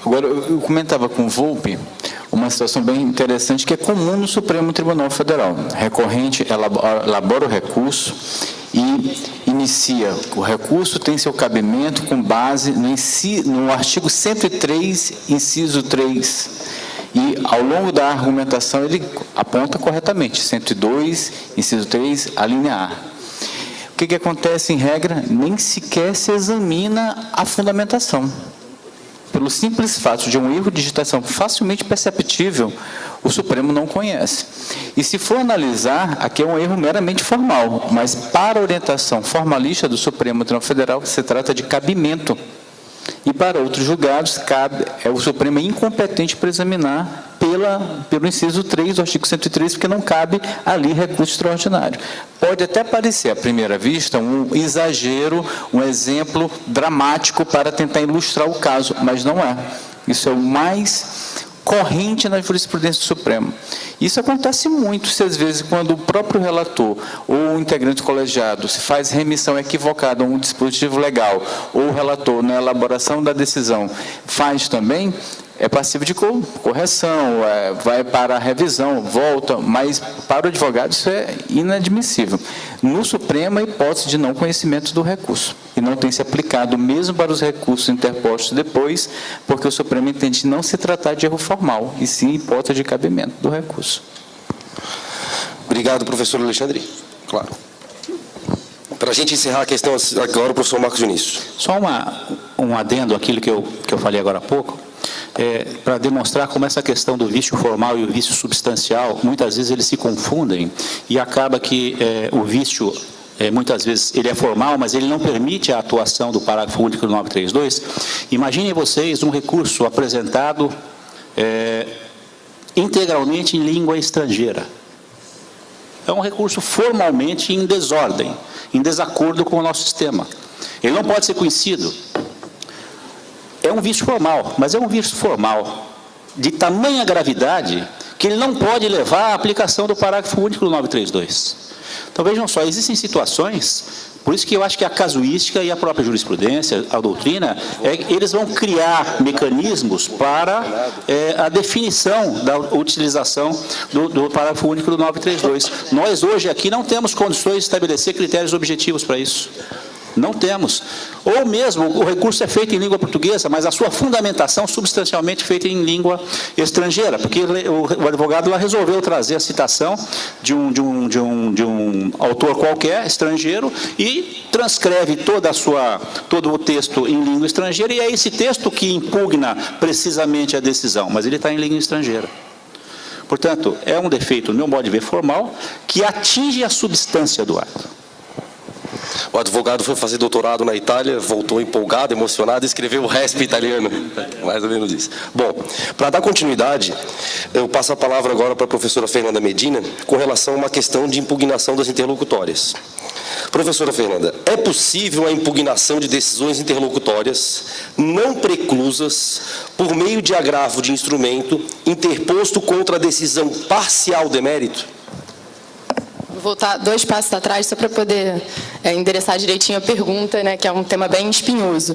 Agora, eu comentava com o Volpe uma situação bem interessante que é comum no Supremo Tribunal Federal. Recorrente elabora o recurso e inicia. O recurso tem seu cabimento com base no artigo 103, inciso 3. E, ao longo da argumentação, ele aponta corretamente, 102, inciso 3, a linha A. O que acontece, em regra? Nem sequer se examina a fundamentação. Pelo simples fato de um erro de digitação facilmente perceptível, o Supremo não conhece. E se for analisar, aqui é um erro meramente formal, mas para a orientação formalista do Supremo Tribunal Federal, se trata de cabimento. E para outros julgados, o Supremo é incompetente para examinar pelo inciso 3 do artigo 103, porque não cabe ali recurso extraordinário. Pode até parecer, à primeira vista, um exagero, um exemplo dramático para tentar ilustrar o caso, mas não é. Isso é o mais corrente na jurisprudência do Supremo. Isso acontece muito, se às vezes, quando o próprio relator ou o integrante colegiado se faz remissão equivocada a um dispositivo legal, ou o relator, na elaboração da decisão, faz também, é passivo de correção, vai para a revisão, volta, mas para o advogado isso é inadmissível. No Supremo, a hipótese de não conhecimento do recurso, e não tem se aplicado mesmo para os recursos interpostos depois, porque o Supremo entende não se tratar de erro formal, e sim hipótese de cabimento do recurso. Obrigado, professor Alexandre. Claro. Para a gente encerrar a questão agora, o professor Marcos Vinícius. Só um adendo àquilo que eu falei agora há pouco. Para demonstrar como essa questão do vício formal e o vício substancial, muitas vezes eles se confundem e acaba que o vício, muitas vezes, ele é formal, mas ele não permite a atuação do parágrafo único do 932. Imaginem vocês um recurso apresentado integralmente em língua estrangeira. É um recurso formalmente em desordem, em desacordo com o nosso sistema. Ele não pode ser conhecido. É um vício formal, mas é um vício formal de tamanha gravidade que ele não pode levar à aplicação do parágrafo único do 932. Então, vejam só, existem situações, por isso que eu acho que a casuística e a própria jurisprudência, a doutrina, eles vão criar mecanismos para a definição da utilização do parágrafo único do 932. Nós, hoje, aqui, não temos condições de estabelecer critérios objetivos para isso. Não temos. Ou mesmo o recurso é feito em língua portuguesa, mas a sua fundamentação substancialmente feita em língua estrangeira, porque o advogado lá resolveu trazer a citação de um autor qualquer, estrangeiro, e transcreve todo o texto em língua estrangeira, e é esse texto que impugna precisamente a decisão, mas ele está em língua estrangeira. Portanto, é um defeito, no meu modo de ver, formal, que atinge a substância do ato. O advogado foi fazer doutorado na Itália, voltou empolgado, emocionado, e escreveu o RESP italiano. Mais ou menos isso. Bom, para dar continuidade, eu passo a palavra agora para a professora Fernanda Medina, com relação a uma questão de impugnação das interlocutórias. Professora Fernanda, é possível a impugnação de decisões interlocutórias não preclusas por meio de agravo de instrumento interposto contra a decisão parcial de mérito? Vou voltar 2 passos atrás, só para poder endereçar direitinho a pergunta, né, que é um tema bem espinhoso.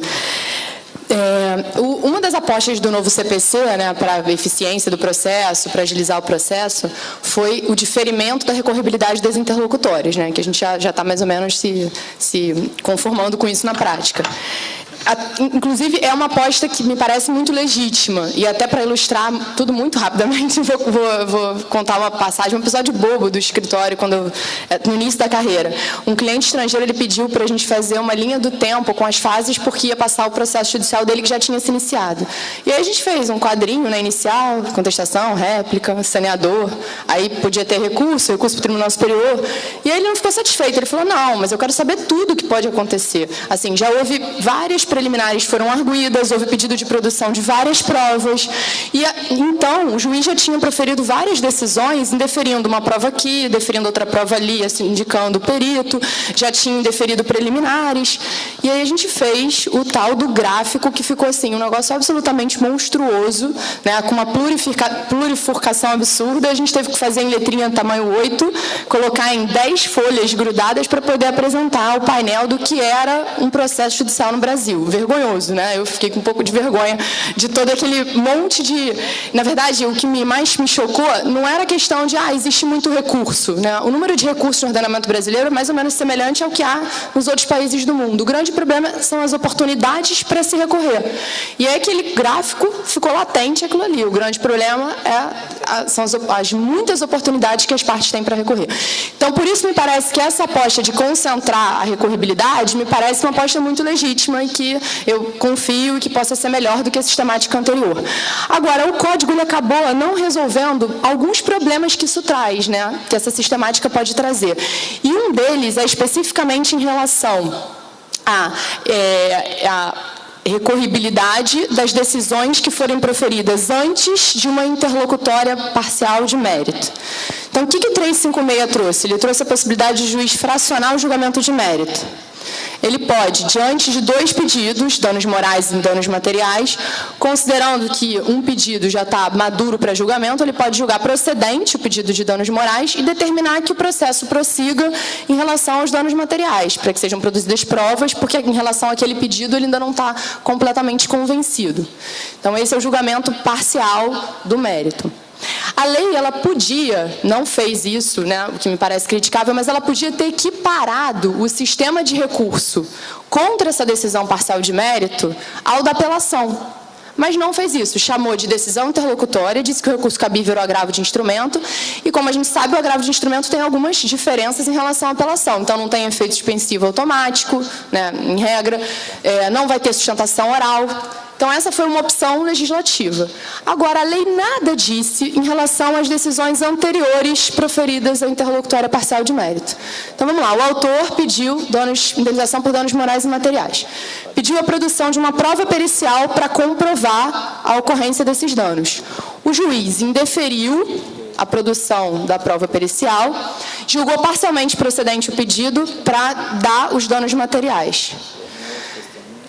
Uma das apostas do novo CPC, né, para a eficiência do processo, para agilizar o processo, foi o diferimento da recorribilidade das interlocutórias, né, que a gente já está mais ou menos se conformando com isso na prática. Inclusive, é uma aposta que me parece muito legítima, e até para ilustrar tudo muito rapidamente, vou contar uma passagem, um episódio bobo do escritório, no início da carreira. Um cliente estrangeiro ele pediu para a gente fazer uma linha do tempo com as fases, porque ia passar o processo judicial dele que já tinha se iniciado. E aí a gente fez um quadrinho, né, inicial, contestação, réplica, saneador, aí podia ter recurso para o Tribunal Superior, e aí ele não ficou satisfeito, ele falou, não, mas eu quero saber tudo o que pode acontecer. Assim, já houve várias preliminares foram arguidas, houve pedido de produção de várias provas, e então o juiz já tinha proferido várias decisões, indeferindo uma prova aqui, deferindo outra prova ali, assim, indicando o perito, já tinha indeferido preliminares, e aí a gente fez o tal do gráfico, que ficou assim, um negócio absolutamente monstruoso, né, com uma plurifurcação absurda, a gente teve que fazer em letrinha tamanho 8, colocar em 10 folhas grudadas para poder apresentar o painel do que era um processo judicial no Brasil. Vergonhoso, né? Eu fiquei com um pouco de vergonha de todo aquele monte de... Na verdade, o que mais me chocou não era a questão de, existe muito recurso, né? O número de recursos no ordenamento brasileiro é mais ou menos semelhante ao que há nos outros países do mundo. O grande problema são as oportunidades para se recorrer. E aí aquele gráfico ficou latente aquilo ali. O grande problema são as muitas oportunidades que as partes têm para recorrer. Então, por isso me parece que essa aposta de concentrar a recorribilidade me parece uma aposta muito legítima e que eu confio que possa ser melhor do que a sistemática anterior. Agora, o código ele acabou não resolvendo alguns problemas que isso traz, né, que essa sistemática pode trazer. E um deles é especificamente em relação à recorribilidade das decisões que forem proferidas antes de uma interlocutória parcial de mérito. Então, o que 356 trouxe? Ele trouxe a possibilidade de juiz fracionar o julgamento de mérito. Ele pode, diante de 2 pedidos, danos morais e danos materiais, considerando que um pedido já está maduro para julgamento, ele pode julgar procedente o pedido de danos morais e determinar que o processo prossiga em relação aos danos materiais, para que sejam produzidas provas, porque em relação àquele pedido ele ainda não está completamente convencido. Então, esse é o julgamento parcial do mérito. A lei, ela podia, não fez isso, né, o que me parece criticável, mas ela podia ter equiparado o sistema de recurso contra essa decisão parcial de mérito ao da apelação. Mas não fez isso, chamou de decisão interlocutória, disse que o recurso cabível era o agravo de instrumento, e como a gente sabe, o agravo de instrumento tem algumas diferenças em relação à apelação. Então, não tem efeito suspensivo automático, né, em regra, não vai ter sustentação oral. Então, essa foi uma opção legislativa. Agora, a lei nada disse em relação às decisões anteriores proferidas à interlocutória parcial de mérito. Então, vamos lá. O autor pediu indenização por danos morais e materiais. Pediu a produção de uma prova pericial para comprovar a ocorrência desses danos. O juiz indeferiu a produção da prova pericial, julgou parcialmente procedente o pedido para dar os danos materiais.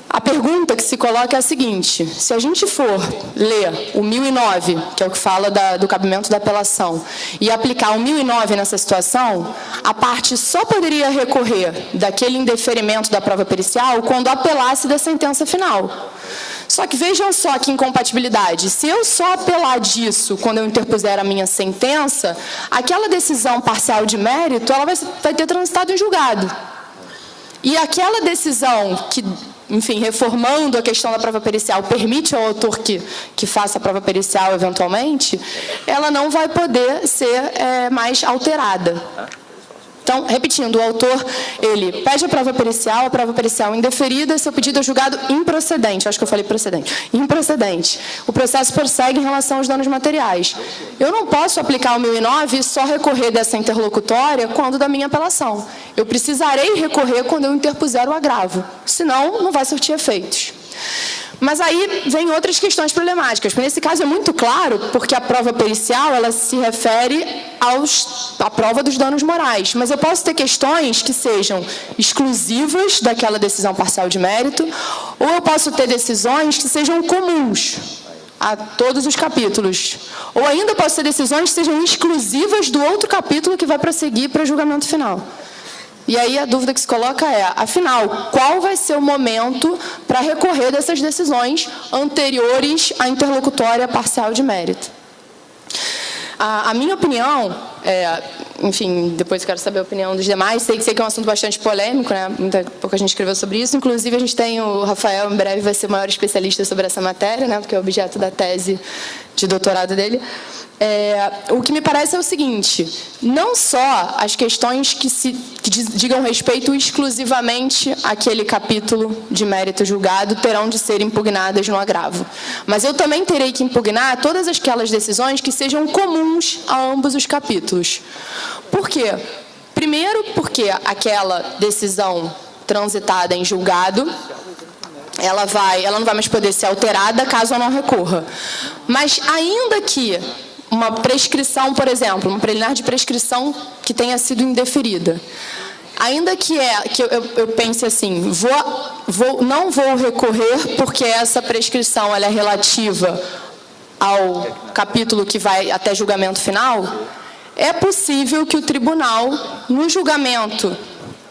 A pergunta que se coloca é a seguinte: se a gente for ler o 1009, que é o que fala do cabimento da apelação, e aplicar o 1009 nessa situação, a parte só poderia recorrer daquele indeferimento da prova pericial quando apelasse da sentença final. Só que vejam só que incompatibilidade. Se eu só apelar disso quando eu interpuser a minha sentença, aquela decisão parcial de mérito ela vai ter transitado em julgado. E aquela decisão que, enfim, reformando a questão da prova pericial, permite ao autor que faça a prova pericial eventualmente, ela não vai poder ser mais alterada. Então, repetindo, o autor, ele pede a prova pericial indeferida, seu pedido é julgado improcedente. Acho que eu falei procedente. Improcedente. O processo prossegue em relação aos danos materiais. Eu não posso aplicar o 1009 e só recorrer dessa interlocutória quando da minha apelação. Eu precisarei recorrer quando eu interpuser o agravo. Senão, não vai surtir efeitos. Mas aí vem outras questões problemáticas. Nesse caso é muito claro, porque a prova pericial ela se refere à prova dos danos morais. Mas eu posso ter questões que sejam exclusivas daquela decisão parcial de mérito, ou eu posso ter decisões que sejam comuns a todos os capítulos. Ou ainda posso ter decisões que sejam exclusivas do outro capítulo que vai prosseguir para o julgamento final. E aí a dúvida que se coloca é, afinal, qual vai ser o momento para recorrer dessas decisões anteriores à interlocutória parcial de mérito? A minha opinião, enfim, depois quero saber a opinião dos demais, sei que é um assunto bastante polêmico, né? Pouca gente escreveu sobre isso, inclusive a gente tem o Rafael, em breve vai ser o maior especialista sobre essa matéria, né? Porque é objeto da tese de doutorado dele. O que me parece é o seguinte, não só as questões que digam respeito exclusivamente àquele capítulo de mérito julgado terão de ser impugnadas no agravo, mas eu também terei que impugnar todas aquelas decisões que sejam comuns a ambos os capítulos. Por quê? Primeiro, porque aquela decisão transitada em julgado, ela não vai mais poder ser alterada caso eu não recorra. Mas ainda que uma prescrição, por exemplo, uma preliminar de prescrição que tenha sido indeferida, ainda que eu pense assim, não vou recorrer porque essa prescrição ela é relativa ao capítulo que vai até julgamento final, é possível que o tribunal, no julgamento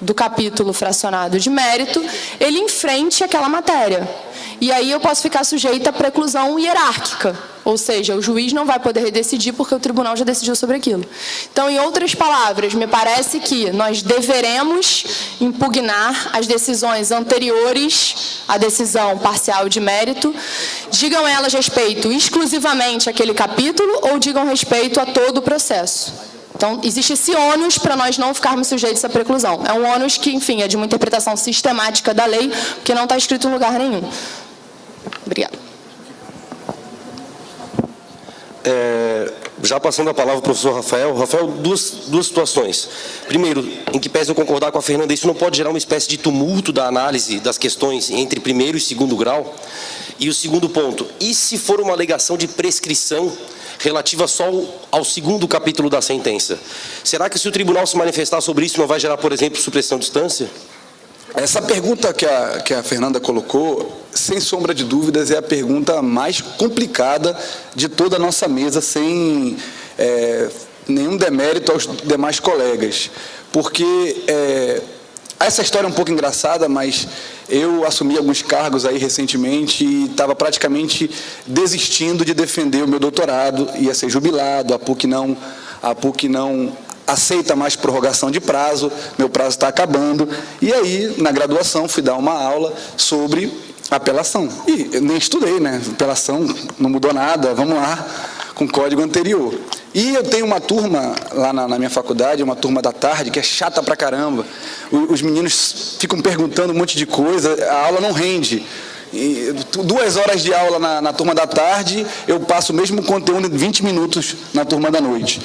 do capítulo fracionado de mérito, ele enfrente aquela matéria. E aí eu posso ficar sujeita à preclusão hierárquica, ou seja, o juiz não vai poder redecidir porque o tribunal já decidiu sobre aquilo. Então, em outras palavras, me parece que nós deveremos impugnar as decisões anteriores à decisão parcial de mérito, digam elas respeito exclusivamente àquele capítulo ou digam respeito a todo o processo. Então, existe esse ônus para nós não ficarmos sujeitos à preclusão. É um ônus que, enfim, é de uma interpretação sistemática da lei, porque não está escrito em lugar nenhum. Obrigada. Já passando a palavra ao professor Rafael. Rafael, duas situações. Primeiro, em que pese eu concordar com a Fernanda, isso não pode gerar uma espécie de tumulto da análise das questões entre primeiro e segundo grau? E o segundo ponto, e se for uma alegação de prescrição relativa só ao segundo capítulo da sentença? Será que se o tribunal se manifestar sobre isso não vai gerar, por exemplo, supressão de instância? Essa pergunta que a Fernanda colocou, sem sombra de dúvidas, é a pergunta mais complicada de toda a nossa mesa, sem nenhum demérito aos demais colegas. Porque essa história é um pouco engraçada, mas eu assumi alguns cargos aí recentemente e estava praticamente desistindo de defender o meu doutorado, ia ser jubilado, a PUC não aceita mais prorrogação de prazo, meu prazo está acabando, e aí, na graduação, fui dar uma aula sobre apelação. E eu nem estudei, né? Apelação não mudou nada, vamos lá, com o código anterior. E eu tenho uma turma lá na minha faculdade, uma turma da tarde, que é chata pra caramba. Os meninos ficam perguntando um monte de coisa, a aula não rende. 2 horas de aula na turma da tarde, eu passo o mesmo conteúdo em 20 minutos na turma da noite.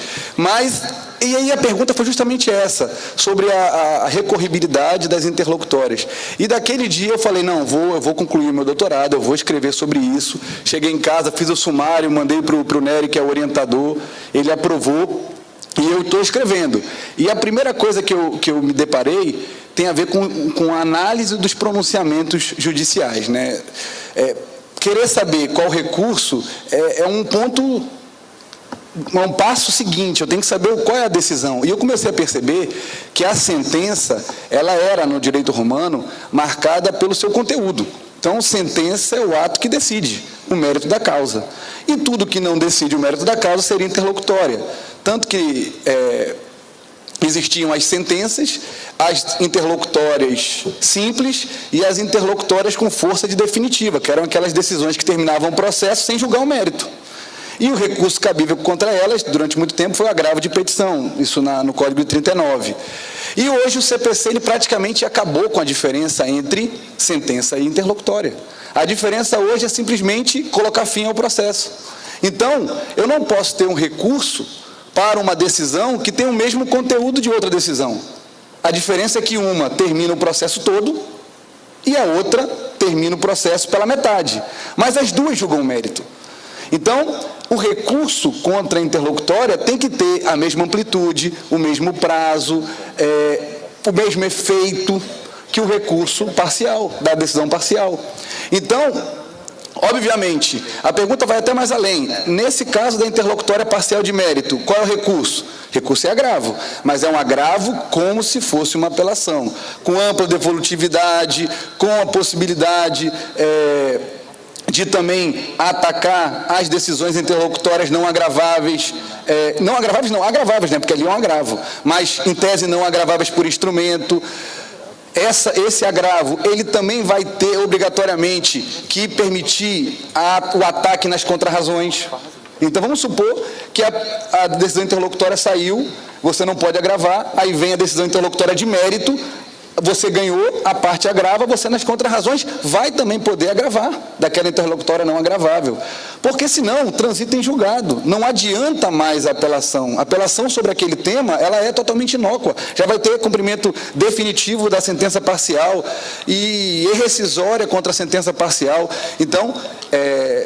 E aí a pergunta foi justamente essa, sobre a recorribilidade das interlocutórias. E daquele dia eu falei, não, eu vou concluir o meu doutorado, eu vou escrever sobre isso. Cheguei em casa, fiz o sumário, mandei para o Nery, que é o orientador, ele aprovou, e eu estou escrevendo. E a primeira coisa que eu me deparei tem a ver com a análise dos pronunciamentos judiciais, né? Querer saber qual recurso é um ponto, é um passo seguinte, eu tenho que saber qual é a decisão. E eu comecei a perceber que a sentença, ela era, no direito romano, marcada pelo seu conteúdo. Então, sentença é o ato que decide o mérito da causa. E tudo que não decide o mérito da causa seria interlocutória. Tanto que existiam as sentenças, as interlocutórias simples e as interlocutórias com força de definitiva, que eram aquelas decisões que terminavam o processo sem julgar o mérito. E o recurso cabível contra elas, durante muito tempo, foi o agravo de petição, isso no Código de 39. E hoje o CPC ele praticamente acabou com a diferença entre sentença e interlocutória. A diferença hoje é simplesmente colocar fim ao processo. Então, eu não posso ter um recurso para uma decisão que tem o mesmo conteúdo de outra decisão. A diferença é que uma termina o processo todo e a outra termina o processo pela metade. Mas as duas julgam o mérito. Então, o recurso contra a interlocutória tem que ter a mesma amplitude, o mesmo prazo, o mesmo efeito que o recurso parcial, da decisão parcial. Então, Obviamente, a pergunta vai até mais além. Nesse caso da interlocutória parcial de mérito, qual é o recurso? Recurso é agravo, mas é um agravo como se fosse uma apelação, com ampla devolutividade, com a possibilidade de também atacar as decisões interlocutórias não agraváveis, agraváveis, né? Porque ali é um agravo, mas em tese não agraváveis por instrumento. Esse agravo, ele também vai ter obrigatoriamente que permitir o ataque nas contrarrazões. Então vamos supor que a decisão interlocutória saiu, você não pode agravar, aí vem a decisão interlocutória de mérito, você ganhou, a parte agrava, você nas contrarrazões vai também poder agravar daquela interlocutória não agravável. Porque senão transita em julgado, não adianta mais a apelação. A apelação sobre aquele tema, ela é totalmente inócua. Já vai ter cumprimento definitivo da sentença parcial e rescisória contra a sentença parcial. Então,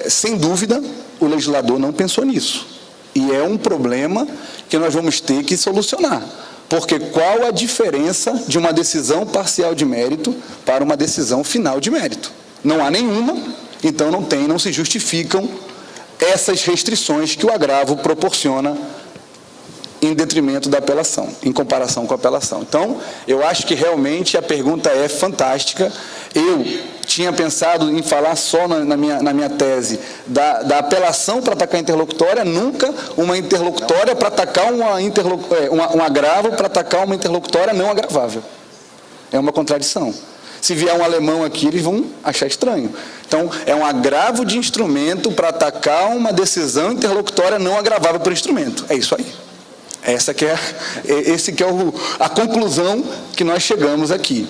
sem dúvida, o legislador não pensou nisso. E é um problema que nós vamos ter que solucionar. Porque qual a diferença de uma decisão parcial de mérito para uma decisão final de mérito? Não há nenhuma, então não se justificam essas restrições que o agravo proporciona em detrimento da apelação, em comparação com a apelação. Então, eu acho que realmente a pergunta é fantástica. Eu tinha pensado em falar só na minha tese da apelação para atacar a interlocutória, nunca uma interlocutória para atacar um agravo para atacar uma interlocutória não agravável. É uma contradição. Se vier um alemão aqui, eles vão achar estranho. Então, é um agravo de instrumento para atacar uma decisão interlocutória não agravável por instrumento. É isso aí. Esse que é a conclusão que nós chegamos aqui.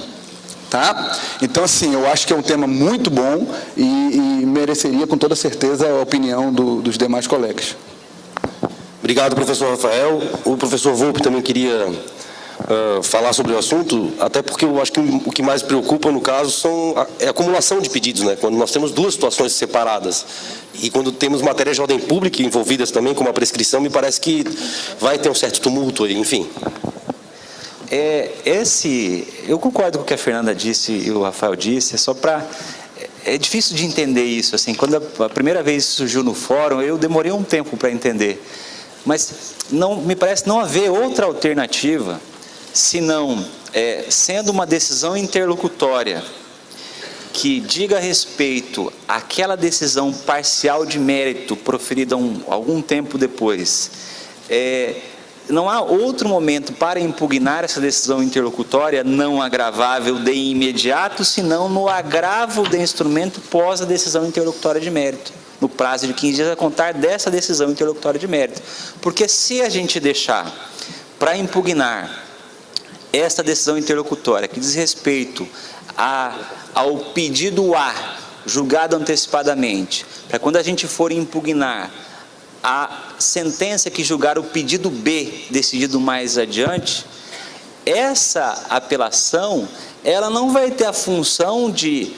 Tá? Então, assim, eu acho que é um tema muito bom e mereceria, com toda certeza, a opinião dos demais colegas. Obrigado, professor Rafael. O professor Volpi também queria falar sobre o assunto, até porque eu acho que o que mais preocupa, no caso, é a acumulação de pedidos, né? Quando nós temos duas situações separadas e quando temos matérias de ordem pública envolvidas também, como a prescrição, me parece que vai ter um certo tumulto aí, enfim. Eu concordo com o que a Fernanda disse e o Rafael disse, é difícil de entender isso, assim, quando a primeira vez surgiu no fórum, eu demorei um tempo para entender, mas me parece não haver outra alternativa, senão, sendo uma decisão interlocutória, que diga respeito àquela decisão parcial de mérito proferida algum tempo depois, não há outro momento para impugnar essa decisão interlocutória não agravável de imediato, senão no agravo de instrumento pós a decisão interlocutória de mérito, no prazo de 15 dias a contar dessa decisão interlocutória de mérito. Porque se a gente deixar para impugnar essa decisão interlocutória que diz respeito ao pedido A, julgado antecipadamente, para quando a gente for impugnar a sentença que julgar o pedido B, decidido mais adiante, essa apelação, ela não vai ter a função de,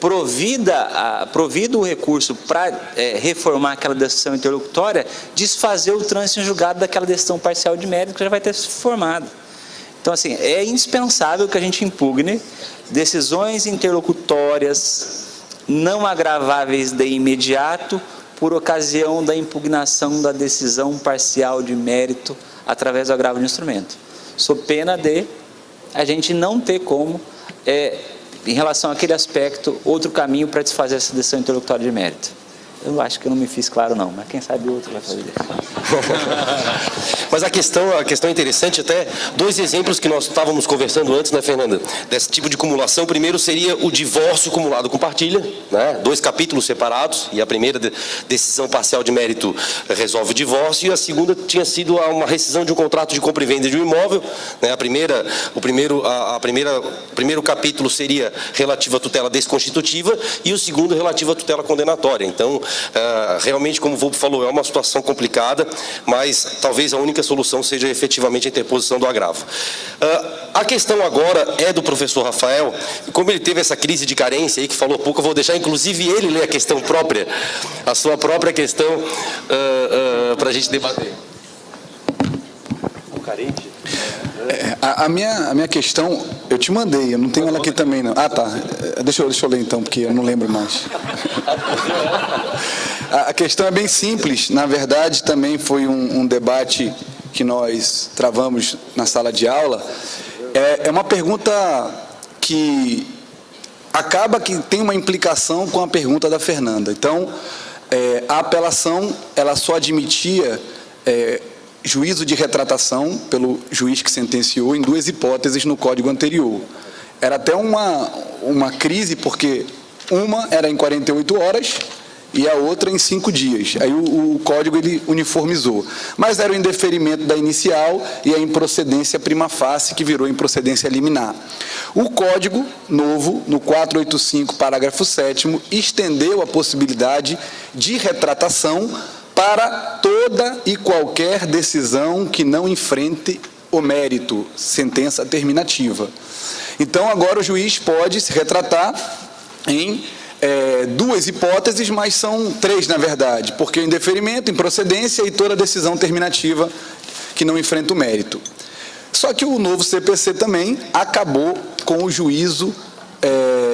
provido o recurso para reformar aquela decisão interlocutória, desfazer o trânsito em julgado daquela decisão parcial de mérito que já vai ter se formado. Então, assim, é indispensável que a gente impugne decisões interlocutórias não agraváveis de imediato, por ocasião da impugnação da decisão parcial de mérito através do agravo de instrumento. Sob pena de a gente não ter como, em relação àquele aspecto, outro caminho para desfazer essa decisão interlocutória de mérito. Eu acho que eu não me fiz claro não, mas quem sabe outro vai fazer isso. Mas a questão é interessante, até dois exemplos que nós estávamos conversando antes, né, Fernanda, desse tipo de acumulação. O primeiro seria o divórcio acumulado com partilha, né, 2 capítulos separados, e a primeira decisão parcial de mérito resolve o divórcio, e a segunda tinha sido uma rescisão de um contrato de compra e venda de um imóvel, né, o primeiro capítulo seria relativo à tutela desconstitutiva e o segundo relativo à tutela condenatória. Então, realmente, como o Volpi falou, é uma situação complicada, mas talvez a única solução seja efetivamente a interposição do agravo. A questão agora é do professor Rafael, e como ele teve essa crise de carência aí, que falou pouco, eu vou deixar inclusive ele ler a questão própria, a sua própria questão, para a gente debater. O carente? A minha questão, eu te mandei, eu não tenho ela aqui também, não. Ah, tá. Deixa eu ler então, porque eu não lembro mais. A questão é bem simples. Na verdade, também foi um debate que nós travamos na sala de aula. É uma pergunta que acaba que tem uma implicação com a pergunta da Fernanda. Então, a apelação, ela só admitia juízo de retratação pelo juiz que sentenciou em 2 hipóteses no código anterior. Era até uma crise, porque uma era em 48 horas e a outra em 5 dias. Aí o código ele uniformizou. Mas era o indeferimento da inicial e a improcedência prima facie, que virou improcedência liminar. O código novo, no 485, parágrafo 7º, estendeu a possibilidade de retratação para toda e qualquer decisão que não enfrente o mérito, sentença terminativa. Então, agora o juiz pode se retratar em 2 hipóteses, mas são 3, na verdade, porque o indeferimento, improcedência e toda decisão terminativa que não enfrenta o mérito. Só que o novo CPC também acabou com o juízo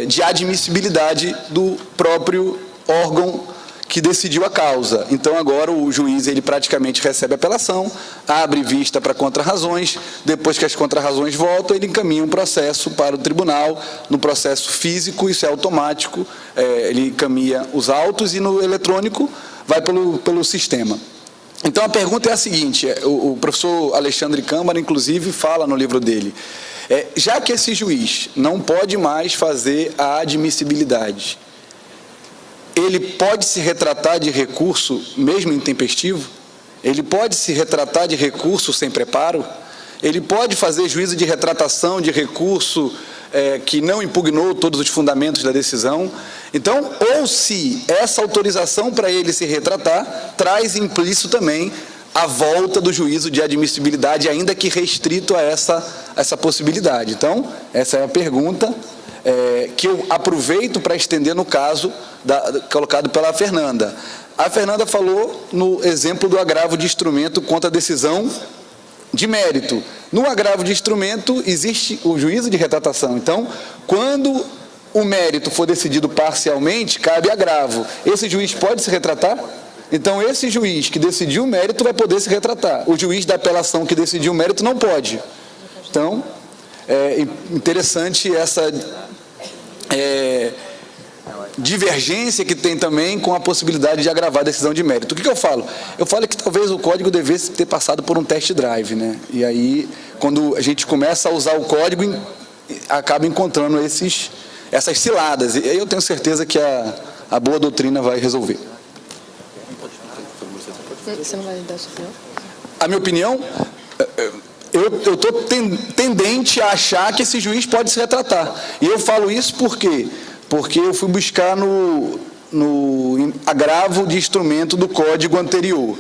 de admissibilidade do próprio órgão que decidiu a causa. Então, agora o juiz ele praticamente recebe a apelação, abre vista para contrarrazões, depois que as contrarrazões voltam, ele encaminha um processo para o tribunal. No processo físico, isso é automático, ele encaminha os autos e no eletrônico vai pelo sistema. Então, a pergunta é a seguinte, o professor Alexandre Câmara, inclusive, fala no livro dele, já que esse juiz não pode mais fazer a admissibilidade, ele pode se retratar de recurso mesmo intempestivo? Ele pode se retratar de recurso sem preparo? Ele pode fazer juízo de retratação de recurso que não impugnou todos os fundamentos da decisão? Então, ou se essa autorização para ele se retratar, traz implícito também a volta do juízo de admissibilidade, ainda que restrito a essa possibilidade. Então, essa é a pergunta que eu aproveito para estender no caso colocado pela Fernanda. A Fernanda falou no exemplo do agravo de instrumento contra a decisão de mérito. No agravo de instrumento existe o juízo de retratação. Então, quando o mérito for decidido parcialmente, cabe agravo. Esse juiz pode se retratar? Então, esse juiz que decidiu o mérito vai poder se retratar. O juiz da apelação que decidiu o mérito não pode. Então, é interessante essa divergência que tem também com a possibilidade de agravar a decisão de mérito. O que eu falo? Eu falo que talvez o código devesse ter passado por um test drive, né? E aí, quando a gente começa a usar o código, acaba encontrando essas ciladas. E aí eu tenho certeza que a boa doutrina vai resolver. Você não vai dar sua opinião? A minha opinião, eu estou tendente a achar que esse juiz pode se retratar. E eu falo isso por quê? Porque eu fui buscar no agravo de instrumento do código anterior.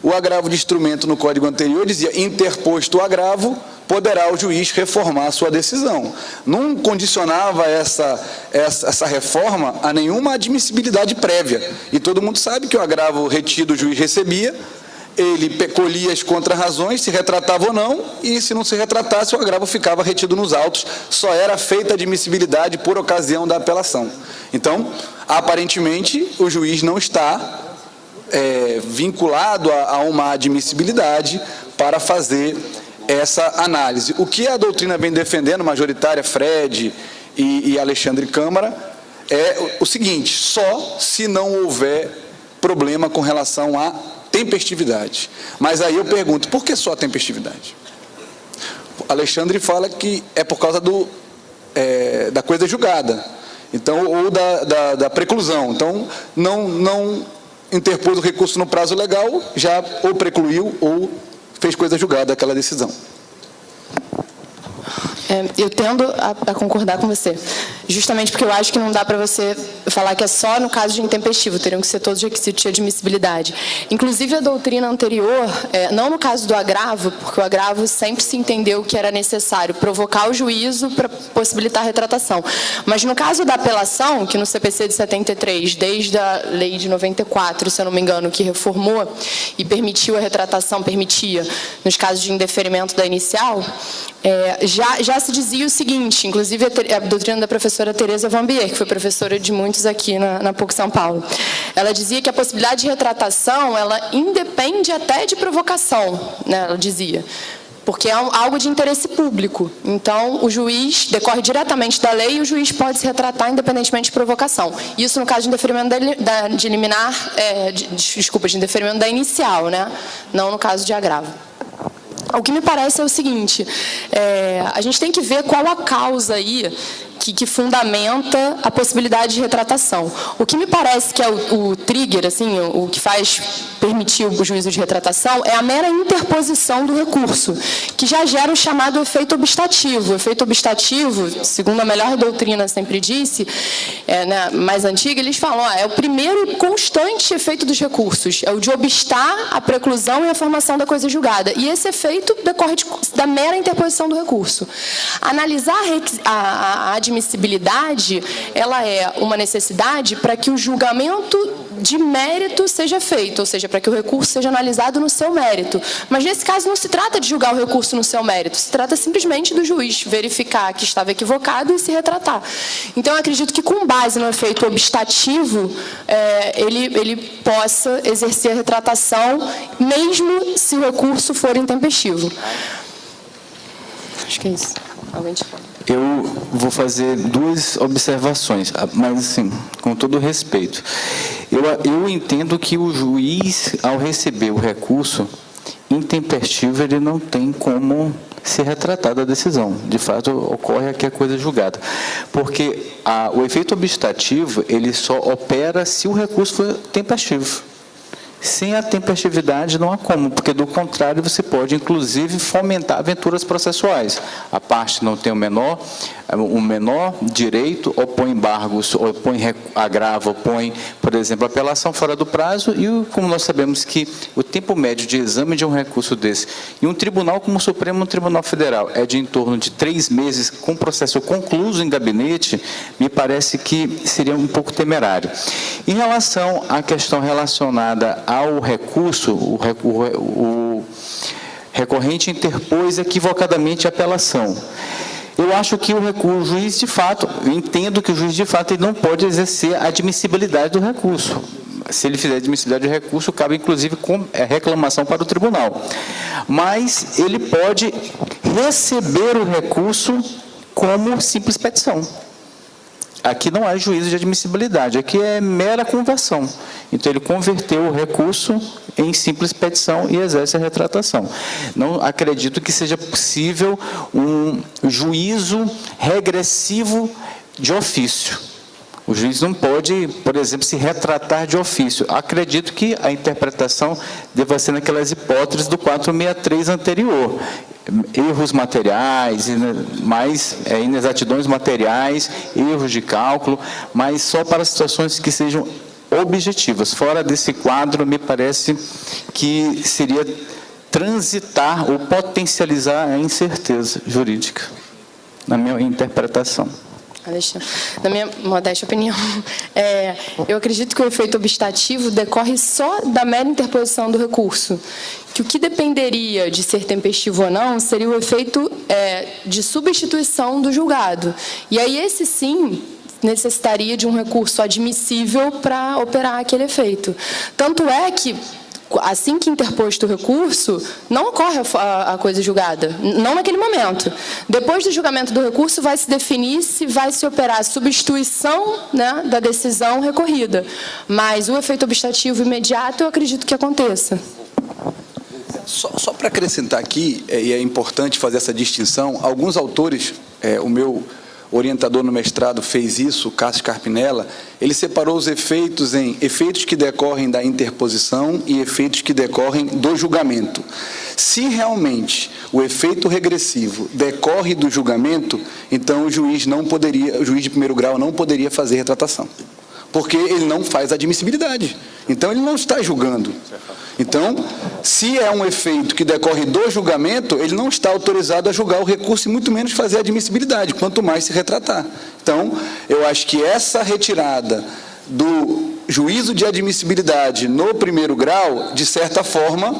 O agravo de instrumento no código anterior dizia: interposto o agravo, poderá o juiz reformar a sua decisão. Não condicionava essa reforma a nenhuma admissibilidade prévia. E todo mundo sabe que o agravo retido o juiz recebia, ele colhia as contrarrazões, se retratava ou não, e se não se retratasse, o agravo ficava retido nos autos, só era feita a admissibilidade por ocasião da apelação. Então, aparentemente, o juiz não está vinculado a uma admissibilidade para fazer essa análise. O que a doutrina vem defendendo, majoritária, Fred e Alexandre Câmara, é o seguinte: só se não houver problema com relação à tempestividade. Mas aí eu pergunto, por que só a tempestividade? Alexandre fala que é por causa da coisa julgada, então, ou da preclusão. Então, não interpôs o recurso no prazo legal, já ou precluiu ou fez coisa julgada aquela decisão. Eu tendo a concordar com você. justamente porque eu acho que não dá para você falar que é só no caso de intempestivo, teriam que ser todos os requisitos de admissibilidade. Inclusive, a doutrina anterior, não no caso do agravo, porque o agravo sempre se entendeu que era necessário provocar o juízo para possibilitar a retratação. Mas no caso da apelação, que no CPC de 73, desde a lei de 94, se eu não me engano, que reformou e permitiu a retratação, permitia, nos casos de indeferimento da inicial, já se dizia o seguinte, inclusive a doutrina da professora Tereza Vambier, que foi professora de muitos aqui na PUC São Paulo, ela dizia que a possibilidade de retratação, ela independe até de provocação, né, ela dizia, porque é algo de interesse público. Então, o juiz decorre diretamente da lei e o juiz pode se retratar independentemente de provocação. Isso no caso de indeferimento de liminar, de indeferimento da inicial, né, não no caso de agravo. O que me parece é o seguinte, a gente tem que ver qual a causa aí que fundamenta a possibilidade de retratação. O que me parece que é o trigger, assim, o que faz permitir o juízo de retratação, é a mera interposição do recurso, que já gera o chamado efeito obstativo. O efeito obstativo, segundo a melhor doutrina sempre disse, né, mais antiga, eles falam, é o primeiro e constante efeito dos recursos, é o de obstar a preclusão e a formação da coisa julgada. E esse efeito decorre da mera interposição do recurso. Analisar a admissibilidade, ela é uma necessidade para que o julgamento de mérito seja feito, ou seja, para que o recurso seja analisado no seu mérito. Mas, nesse caso, não se trata de julgar o recurso no seu mérito, se trata simplesmente do juiz verificar que estava equivocado e se retratar. Então, eu acredito que, com base no efeito obstativo, ele possa exercer a retratação, mesmo se o recurso for intempestivo. Acho que é isso. Alguém te fala? Eu vou fazer duas observações, mas assim, com todo respeito. Eu entendo que o juiz, ao receber o recurso intempestivo, ele não tem como se retratar da decisão. De fato, ocorre aqui a coisa julgada. Porque o efeito obstativo, ele só opera se o recurso for tempestivo. Sem a tempestividade não há como, porque do contrário você pode inclusive fomentar aventuras processuais. A parte não tem o menor direito, opõe embargos, opõe agravo, opõe, por exemplo, apelação fora do prazo, e como nós sabemos que o tempo médio de exame de um recurso desse, e um tribunal como o Supremo Tribunal Federal é de em torno de 3 meses, com processo concluído em gabinete, me parece que seria um pouco temerário. Em relação à questão relacionada ao recurso, o recorrente interpôs equivocadamente a apelação. Eu acho que o juiz, de fato, eu entendo que o juiz, de fato, ele não pode exercer a admissibilidade do recurso. Se ele fizer admissibilidade do recurso, cabe, inclusive, com reclamação para o tribunal. Mas ele pode receber o recurso como simples petição. Aqui não há juízo de admissibilidade, aqui é mera conversão. Então, ele converteu o recurso em simples petição e exerce a retratação. Não acredito que seja possível um juízo regressivo de ofício. O juiz não pode, por exemplo, se retratar de ofício. Acredito que a interpretação deva ser naquelas hipóteses do 463 anterior. Erros materiais, inexatidões materiais, erros de cálculo, mas só para situações que sejam objetivas. Fora desse quadro, me parece que seria transitar ou potencializar a incerteza jurídica, na minha interpretação. Na minha modesta opinião, eu acredito que o efeito obstativo decorre só da mera interposição do recurso, que o que dependeria de ser tempestivo ou não seria o efeito de substituição do julgado. E aí, esse sim necessitaria de um recurso admissível para operar aquele efeito. Tanto é que, assim que interposto o recurso, não ocorre a coisa julgada, não naquele momento. Depois do julgamento do recurso, vai se definir se vai se operar a substituição, né, da decisão recorrida. Mas o efeito obstativo imediato, eu acredito que aconteça. Só para acrescentar aqui, e é importante fazer essa distinção, alguns autores, o orientador no mestrado fez isso, o Cássio Carpinella, ele separou os efeitos em efeitos que decorrem da interposição e efeitos que decorrem do julgamento. Se realmente o efeito regressivo decorre do julgamento, então o juiz de primeiro grau não poderia fazer retratação, porque ele não faz admissibilidade. Então, ele não está julgando. Então, se é um efeito que decorre do julgamento, ele não está autorizado a julgar o recurso e muito menos fazer admissibilidade, quanto mais se retratar. Então, eu acho que essa retirada do juízo de admissibilidade no primeiro grau, de certa forma,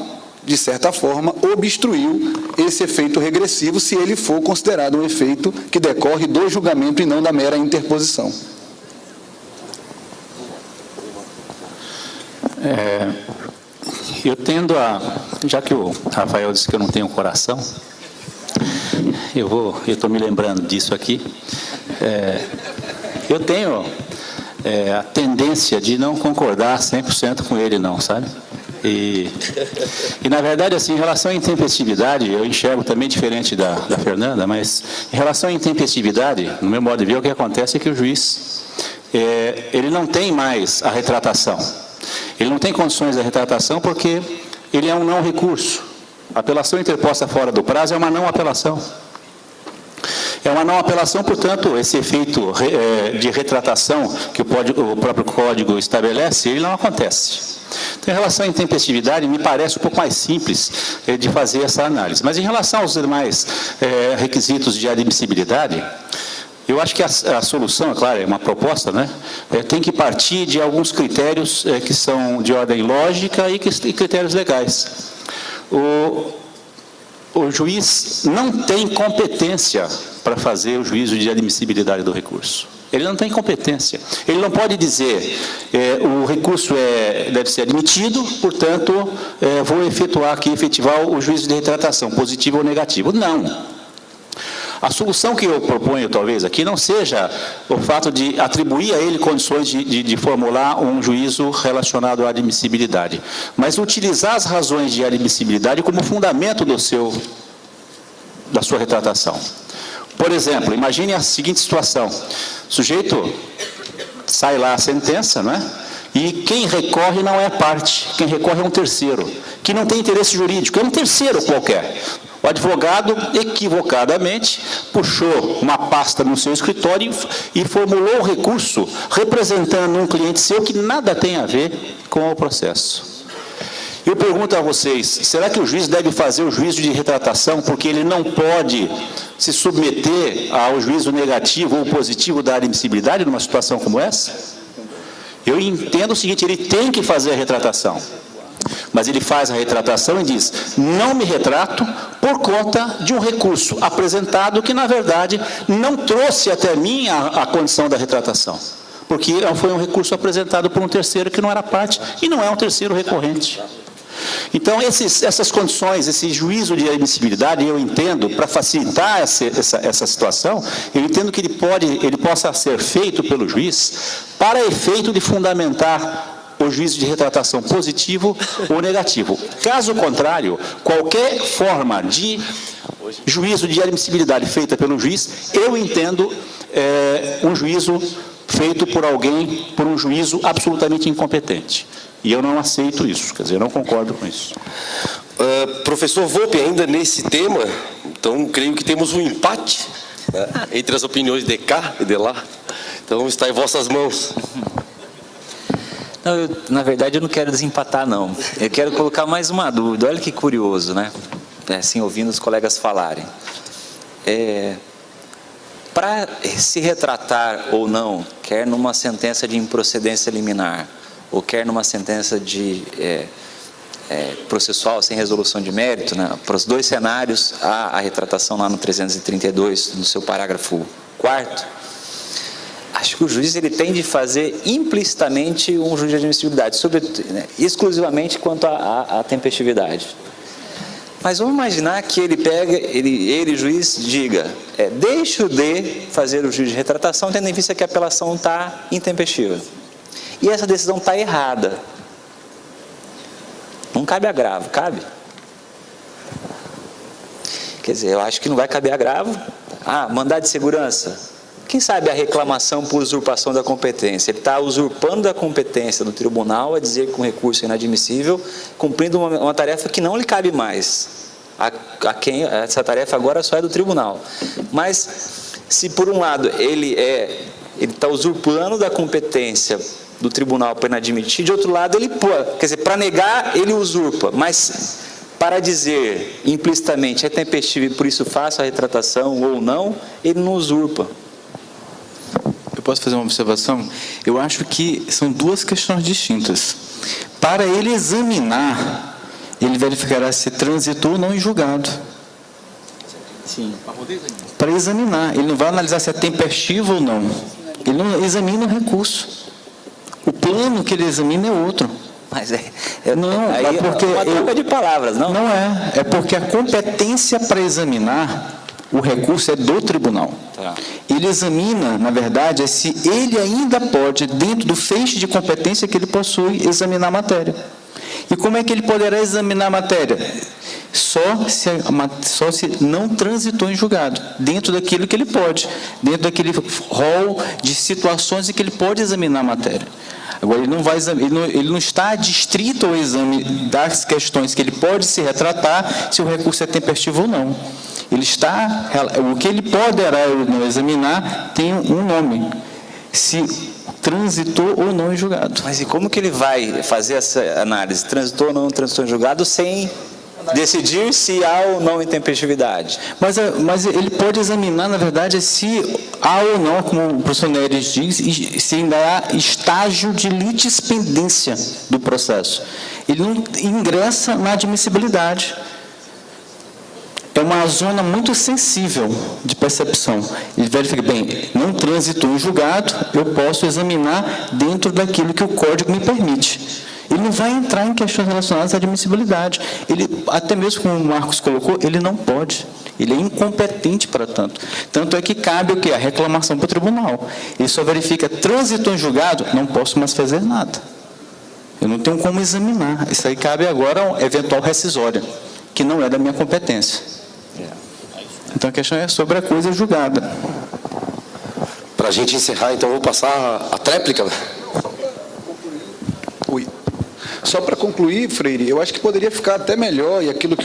obstruiu esse efeito regressivo, se ele for considerado um efeito que decorre do julgamento e não da mera interposição. Eu tendo a, já que o Rafael disse que eu não tenho coração, eu estou me lembrando disso aqui, eu tenho a tendência de não concordar 100% com ele, não, sabe? E na verdade, assim, em relação à intempestividade, eu enxergo também diferente da Fernanda, mas em relação à intempestividade, no meu modo de ver, o que acontece é que o juiz, ele não tem mais a retratação. Ele não tem condições de retratação porque ele é um não recurso. A apelação interposta fora do prazo é uma não apelação. É uma não apelação, portanto, esse efeito de retratação que o próprio Código estabelece, ele não acontece. Então, em relação à intempestividade, me parece um pouco mais simples de fazer essa análise. Mas em relação aos demais requisitos de admissibilidade, eu acho que a solução, é claro, é uma proposta, né? Tem que partir de alguns critérios que são de ordem lógica e critérios legais. O juiz não tem competência para fazer o juízo de admissibilidade do recurso. Ele não tem competência. Ele não pode dizer, o recurso deve ser admitido, portanto, vou efetivar o juízo de retratação, positivo ou negativo. Não. A solução que eu proponho, talvez, aqui, não seja o fato de atribuir a ele condições de formular um juízo relacionado à admissibilidade, mas utilizar as razões de admissibilidade como fundamento da sua retratação. Por exemplo, imagine a seguinte situação. O sujeito sai lá a sentença, não é? E quem recorre não é a parte, quem recorre é um terceiro, que não tem interesse jurídico, é um terceiro qualquer. O advogado, equivocadamente, puxou uma pasta no seu escritório e formulou um recurso representando um cliente seu que nada tem a ver com o processo. Eu pergunto a vocês, será que o juiz deve fazer o juízo de retratação porque ele não pode se submeter ao juízo negativo ou positivo da admissibilidade numa situação como essa? Eu entendo o seguinte, ele tem que fazer a retratação. Mas ele faz a retratação e diz, não me retrato por conta de um recurso apresentado que, na verdade, não trouxe até mim a condição da retratação. Porque foi um recurso apresentado por um terceiro que não era parte e não é um terceiro recorrente. Então, essas condições, esse juízo de admissibilidade, eu entendo, para facilitar essa situação, eu entendo que ele possa ser feito pelo juiz para efeito de fundamentar o juízo de retratação positivo ou negativo. Caso contrário, qualquer forma de juízo de admissibilidade feita pelo juiz, eu entendo um juízo feito por alguém, por um juízo absolutamente incompetente. E eu não aceito isso, quer dizer, eu não concordo com isso. Professor Volpe, ainda nesse tema, então creio que temos um empate, né, entre as opiniões de cá e de lá. Então está em vossas mãos. Não, na verdade, eu não quero desempatar, não. Eu quero colocar mais uma dúvida. Olha que curioso, né? Assim, ouvindo os colegas falarem. Para se retratar ou não, quer numa sentença de improcedência liminar, ou quer numa sentença de processual sem resolução de mérito, né? Para os dois cenários, há a retratação lá no 332, no seu parágrafo 4º, acho que o juiz ele tem de fazer implicitamente um juízo de admissibilidade, exclusivamente quanto à tempestividade. Mas vamos imaginar que ele pega, ele juiz, diga, deixo de fazer o juízo de retratação, tendo em vista que a apelação está intempestiva. E essa decisão está errada. Não cabe agravo, cabe? Quer dizer, eu acho que não vai caber agravo. Mandado de segurança. quem sabe a reclamação por usurpação da competência. Ele está usurpando a competência do tribunal a dizer que um recurso é inadmissível, cumprindo uma tarefa que não lhe cabe mais. A quem essa tarefa agora só é do tribunal. Mas, se por um lado ele está usurpando da competência do tribunal para inadmitir, de outro lado ele pode, quer dizer, para negar ele usurpa, mas para dizer implicitamente é tempestivo e por isso faço a retratação ou não, ele não usurpa. Eu posso fazer uma observação? Eu acho que são duas questões distintas. Para ele examinar, ele verificará se transitou ou não em julgado. Sim. Para examinar, ele não vai analisar se é tempestivo ou não. Ele não examina o recurso. O plano que ele examina é outro. Mas não, aí é porque uma troca de palavras, não? Não é. É porque a competência para examinar o recurso é do tribunal. Tá. Ele examina, na verdade, se ele ainda pode, dentro do feixe de competência que ele possui, examinar a matéria. E como é que ele poderá examinar a matéria? Só se não transitou em julgado, dentro daquilo que ele pode, dentro daquele rol de situações em que ele pode examinar a matéria. Agora, ele não está adstrito ao exame das questões que ele pode se retratar, se o recurso é tempestivo ou não. Ele está, o que ele poderá ou não examinar tem um nome, se transitou ou não em julgado. Mas e como que ele vai fazer essa análise? Transitou ou não transitou em julgado sem decidir se há ou não intempestividade? Mas ele pode examinar, na verdade, se há ou não, como o professor Neres diz, se ainda há estágio de litispendência do processo. Ele não ingressa na admissibilidade. É uma zona muito sensível de percepção. Ele verifica, bem, não transitou em julgado, eu posso examinar dentro daquilo que o Código me permite. Ele não vai entrar em questões relacionadas à admissibilidade. Ele, até mesmo como o Marcos colocou, ele não pode. Ele é incompetente para tanto. Tanto é que cabe o quê? A reclamação para o tribunal. Ele só verifica, transitou em julgado, não posso mais fazer nada. Eu não tenho como examinar. Isso aí cabe agora a eventual rescisória, que não é da minha competência. Então a questão é sobre a coisa julgada. Para a gente encerrar, então, vou passar a tréplica. Só para concluir, Freire, eu acho que poderia ficar até melhor, e aquilo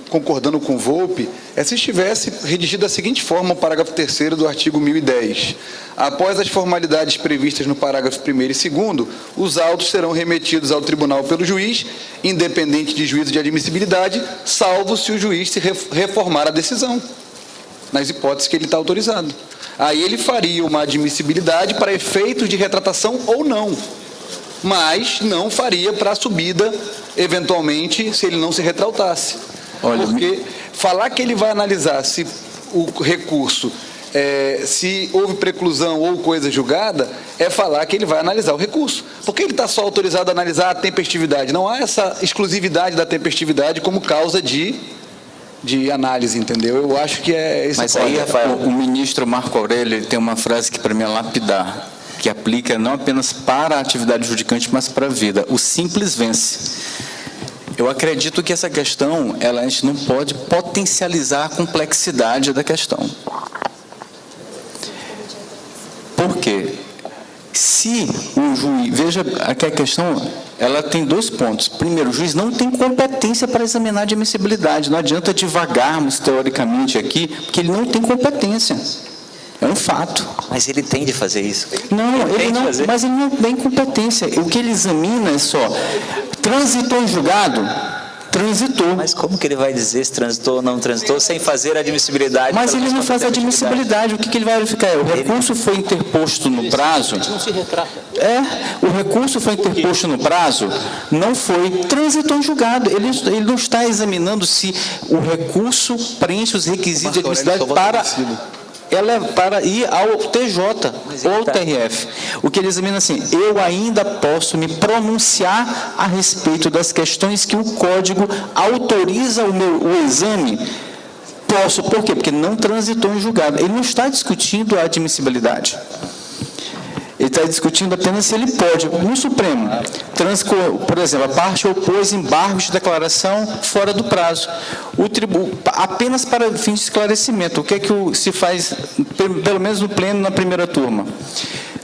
concordando com o Volpe, é se estivesse redigido da seguinte forma o parágrafo 3º do artigo 1010. Após as formalidades previstas no parágrafo 1º e 2º, os autos serão remetidos ao tribunal pelo juiz, independente de juízo de admissibilidade, salvo se o juiz se reformar a decisão, nas hipóteses que ele está autorizado. Aí ele faria uma admissibilidade para efeitos de retratação ou não, mas não faria para a subida, eventualmente, se ele não se retratasse. Porque falar que ele vai analisar se o recurso, se houve preclusão ou coisa julgada, é falar que ele vai analisar o recurso. Porque ele está só autorizado a analisar a tempestividade. Não há essa exclusividade da tempestividade como causa de análise, entendeu? Eu acho que é esse. Mas aí, Rafael, o ministro Marco Aurélio tem uma frase que para mim é lapidar, que aplica não apenas para a atividade judicante, mas para a vida. O simples vence. Eu acredito que essa questão, a gente não pode potencializar a complexidade da questão. Por quê? Se o juiz... Veja aqui a questão, ela tem dois pontos. Primeiro, o juiz não tem competência para examinar a admissibilidade. Não adianta divagarmos teoricamente aqui, porque ele não tem competência. É um fato. Mas ele tem de fazer isso. Não, mas ele não tem competência. O que ele examina é só, transitou em julgado? Transitou. Mas como que ele vai dizer se transitou ou não transitou sem fazer a admissibilidade? Mas ele não faz a admissibilidade. O que ele vai verificar o recurso foi interposto no prazo. Não se retrata. O recurso foi interposto no prazo, não foi, transitou em julgado. Ele não está examinando se o recurso preenche os requisitos de admissibilidade para ir ao TJ ou ao TRF. O que ele examina assim, eu ainda posso me pronunciar a respeito das questões que o Código autoriza o exame. Posso, por quê? Porque não transitou em julgado. Ele não está discutindo a admissibilidade. Ele está discutindo apenas se ele pode. No Supremo, por exemplo, a parte opôs embargos de declaração fora do prazo. Apenas para fins de esclarecimento. O que é que se faz, pelo menos no pleno, na primeira turma?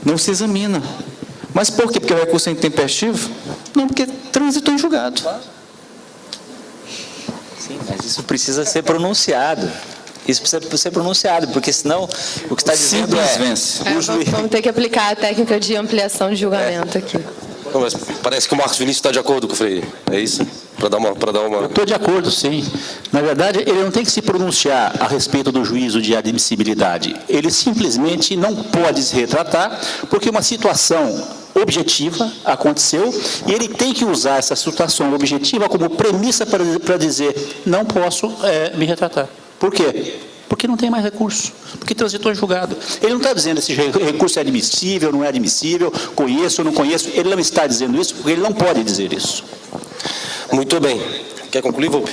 Não se examina. Mas por quê? Porque o recurso é intempestivo? Não, porque transitou em julgado. Sim, mas isso precisa ser pronunciado. Isso precisa ser pronunciado, porque senão o que está dizendo Vamos ter que aplicar a técnica de ampliação de julgamento aqui. Não, mas parece que o Marcos Vinícius está de acordo com o Freire. É isso? Para dar uma... Eu estou de acordo, sim. Na verdade, ele não tem que se pronunciar a respeito do juízo de admissibilidade. Ele simplesmente não pode se retratar, porque uma situação objetiva aconteceu e ele tem que usar essa situação objetiva como premissa para dizer: não posso me retratar. Por quê? Porque não tem mais recurso, porque transitou em julgado. Ele não está dizendo se recurso é admissível, não é admissível, conheço ou não conheço. Ele não está dizendo isso porque ele não pode dizer isso. Muito bem. Quer concluir, Volpi?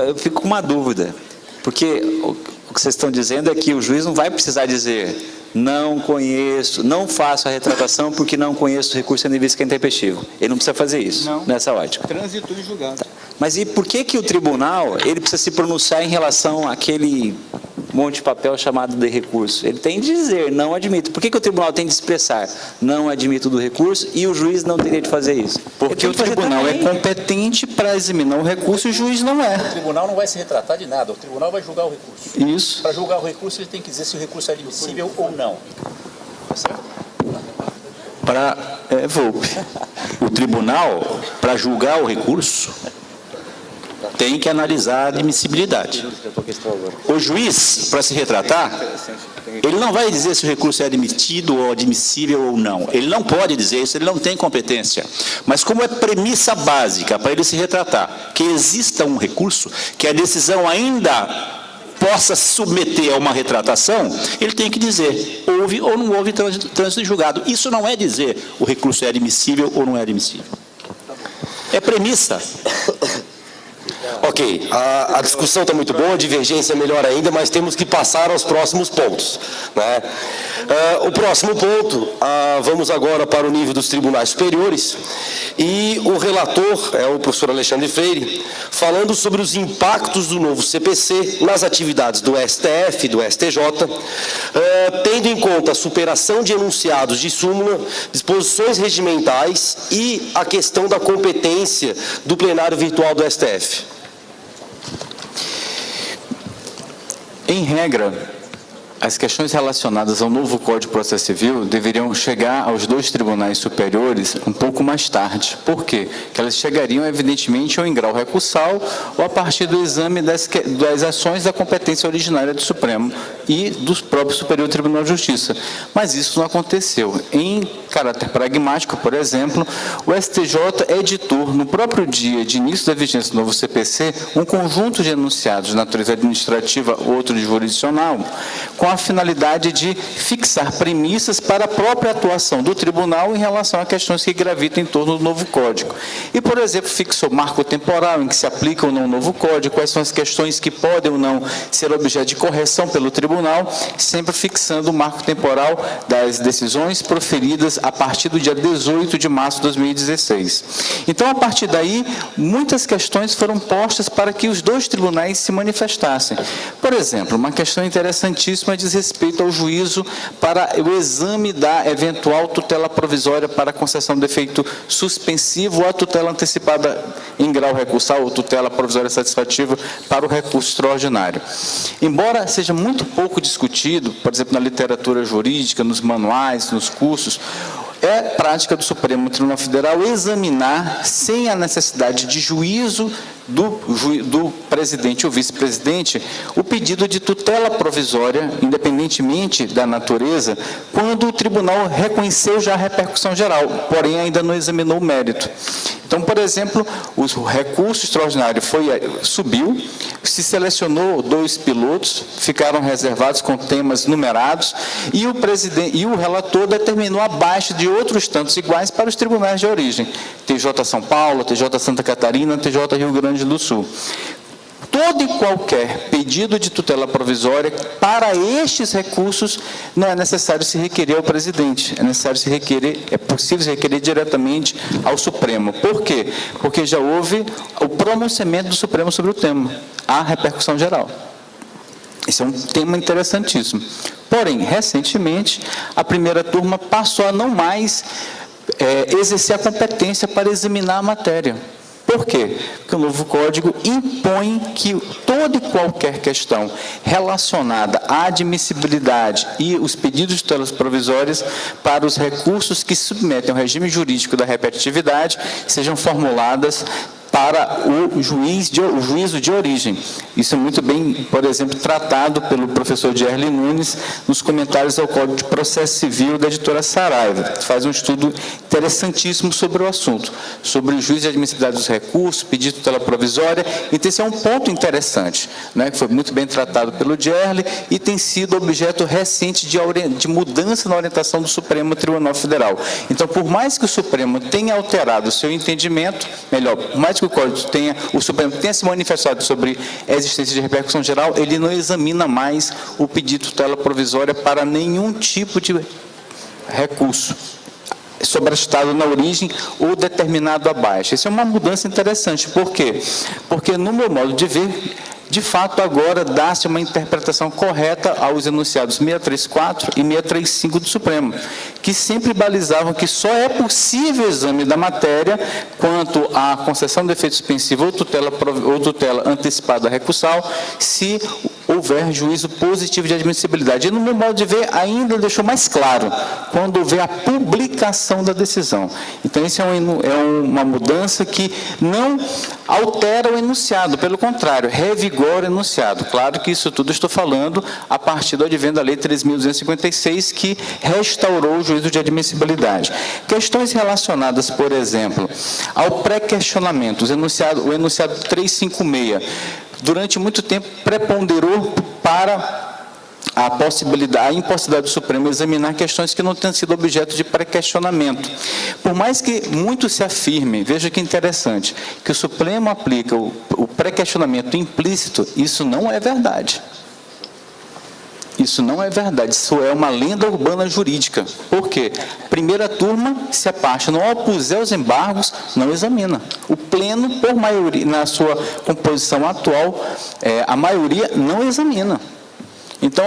Eu fico com uma dúvida, porque o que vocês estão dizendo é que o juiz não vai precisar dizer: não conheço, não faço a retratação porque não conheço o recurso inadmissível que é intempestivo. Ele não precisa fazer isso, nessa ótica. Transitou em julgado. Tá. Mas e por que o tribunal ele precisa se pronunciar em relação àquele monte de papel chamado de recurso? Ele tem de dizer: não admito. Por que o tribunal tem de expressar: não admito do recurso, e o juiz não teria de fazer isso? Porque o tribunal é competente para examinar o recurso e o juiz não é. O tribunal não vai se retratar de nada, o tribunal vai julgar o recurso. Isso. Para julgar o recurso, ele tem que dizer se o recurso é admissível ou não. Tá certo? Volpe. O tribunal, para julgar o recurso, tem que analisar a admissibilidade. O juiz, para se retratar, ele não vai dizer se o recurso é admitido ou admissível ou não. Ele não pode dizer isso, ele não tem competência. Mas como é premissa básica para ele se retratar que exista um recurso, que a decisão ainda possa submeter a uma retratação, ele tem que dizer: houve ou não houve trânsito de julgado. Isso não é dizer o recurso é admissível ou não é admissível. É premissa. Ok, a discussão está muito boa, a divergência é melhor ainda, mas temos que passar aos próximos pontos, né? O próximo ponto, vamos agora para o nível dos tribunais superiores, e o relator é o professor Alexandre Freire, falando sobre os impactos do novo CPC nas atividades do STF e do STJ, tendo em conta a superação de enunciados de súmula, disposições regimentais e a questão da competência do plenário virtual do STF. Em regra, as questões relacionadas ao novo Código de Processo Civil deveriam chegar aos dois tribunais superiores um pouco mais tarde. Por quê? Porque elas chegariam, evidentemente, ou em grau recursal ou a partir do exame das ações da competência originária do Supremo e do próprio Superior Tribunal de Justiça. Mas isso não aconteceu. Em caráter pragmático, por exemplo, o STJ editou, no próprio dia de início da vigência do novo CPC, um conjunto de enunciados de natureza administrativa, outro de jurisdicional, com a finalidade de fixar premissas para a própria atuação do tribunal em relação a questões que gravitam em torno do novo Código. E, por exemplo, fixou marco temporal em que se aplica ou não o novo Código, quais são as questões que podem ou não ser objeto de correção pelo tribunal, sempre fixando o marco temporal das decisões proferidas a partir do dia 18 de março de 2016. Então, a partir daí, muitas questões foram postas para que os dois tribunais se manifestassem. Por exemplo, uma questão interessantíssima diz respeito ao juízo para o exame da eventual tutela provisória para concessão de efeito suspensivo ou a tutela antecipada em grau recursal ou tutela provisória satisfativa para o recurso extraordinário. Embora seja muito pouco discutido, por exemplo, na literatura jurídica, nos manuais, nos cursos, é prática do Supremo Tribunal Federal examinar, sem a necessidade de juízo do presidente ou vice-presidente, o pedido de tutela provisória, independentemente da natureza, quando o tribunal reconheceu já a repercussão geral, porém ainda não examinou o mérito. Então, por exemplo, o recurso extraordinário subiu, se selecionou 2 pilotos, ficaram reservados com temas numerados, e o relator determinou abaixo de outros tantos iguais para os tribunais de origem, TJ São Paulo, TJ Santa Catarina, TJ Rio Grande do Sul. todo e qualquer pedido de tutela provisória, para estes recursos, não é necessário se requerer ao presidente, é possível se requerer diretamente ao Supremo. Por quê? Porque já houve o pronunciamento do Supremo sobre o tema, a repercussão geral. Esse é um tema interessantíssimo. Porém, recentemente, a primeira turma passou a não mais exercer a competência para examinar a matéria. Por quê? Porque o novo Código impõe que toda e qualquer questão relacionada à admissibilidade e os pedidos de tutelas provisórias para os recursos que submetem ao regime jurídico da repetitividade sejam formuladas para o juízo de origem. Isso é muito bem, por exemplo, tratado pelo professor Gerli Nunes nos comentários ao Código de Processo Civil da editora Saraiva, que faz um estudo interessantíssimo sobre o assunto, sobre o juízo de admissibilidade dos recursos, pedido de tutela provisória. Então, esse é um ponto interessante, né, que foi muito bem tratado pelo Gerli e tem sido objeto recente de mudança na orientação do Supremo Tribunal Federal. Então, por mais que o Supremo tenha alterado o seu entendimento, melhor, por mais que o Supremo tenha se manifestado sobre a existência de repercussão geral, ele não examina mais o pedido de tutela provisória para nenhum tipo de recurso sobrestado na origem ou determinado abaixo. Isso é uma mudança interessante. Por quê? Porque, no meu modo de ver, de fato, agora dá-se uma interpretação correta aos enunciados 634 e 635 do Supremo, que sempre balizavam que só é possível o exame da matéria quanto à concessão de efeito suspensivo ou tutela antecipada recursal, se houver juízo positivo de admissibilidade. E, no meu modo de ver, ainda deixou mais claro, quando houver a publicação da decisão. Então, isso é uma mudança que não altera o enunciado, pelo contrário, revigora o enunciado. Claro que isso tudo eu estou falando a partir do advento da Lei 3.256, que restaurou o juízo de admissibilidade. Questões relacionadas, por exemplo, ao pré-questionamento, o enunciado 356, durante muito tempo preponderou para a impossibilidade do Supremo examinar questões que não têm sido objeto de pré-questionamento. Por mais que muito se afirme, veja que interessante, que o Supremo aplica o pré-questionamento implícito, isso não é verdade. Isso não é verdade, isso é uma lenda urbana jurídica. Por quê? Primeira turma, se a parte não opuser aos embargos, não examina. O pleno, por maioria, na sua composição atual, a maioria não examina. Então,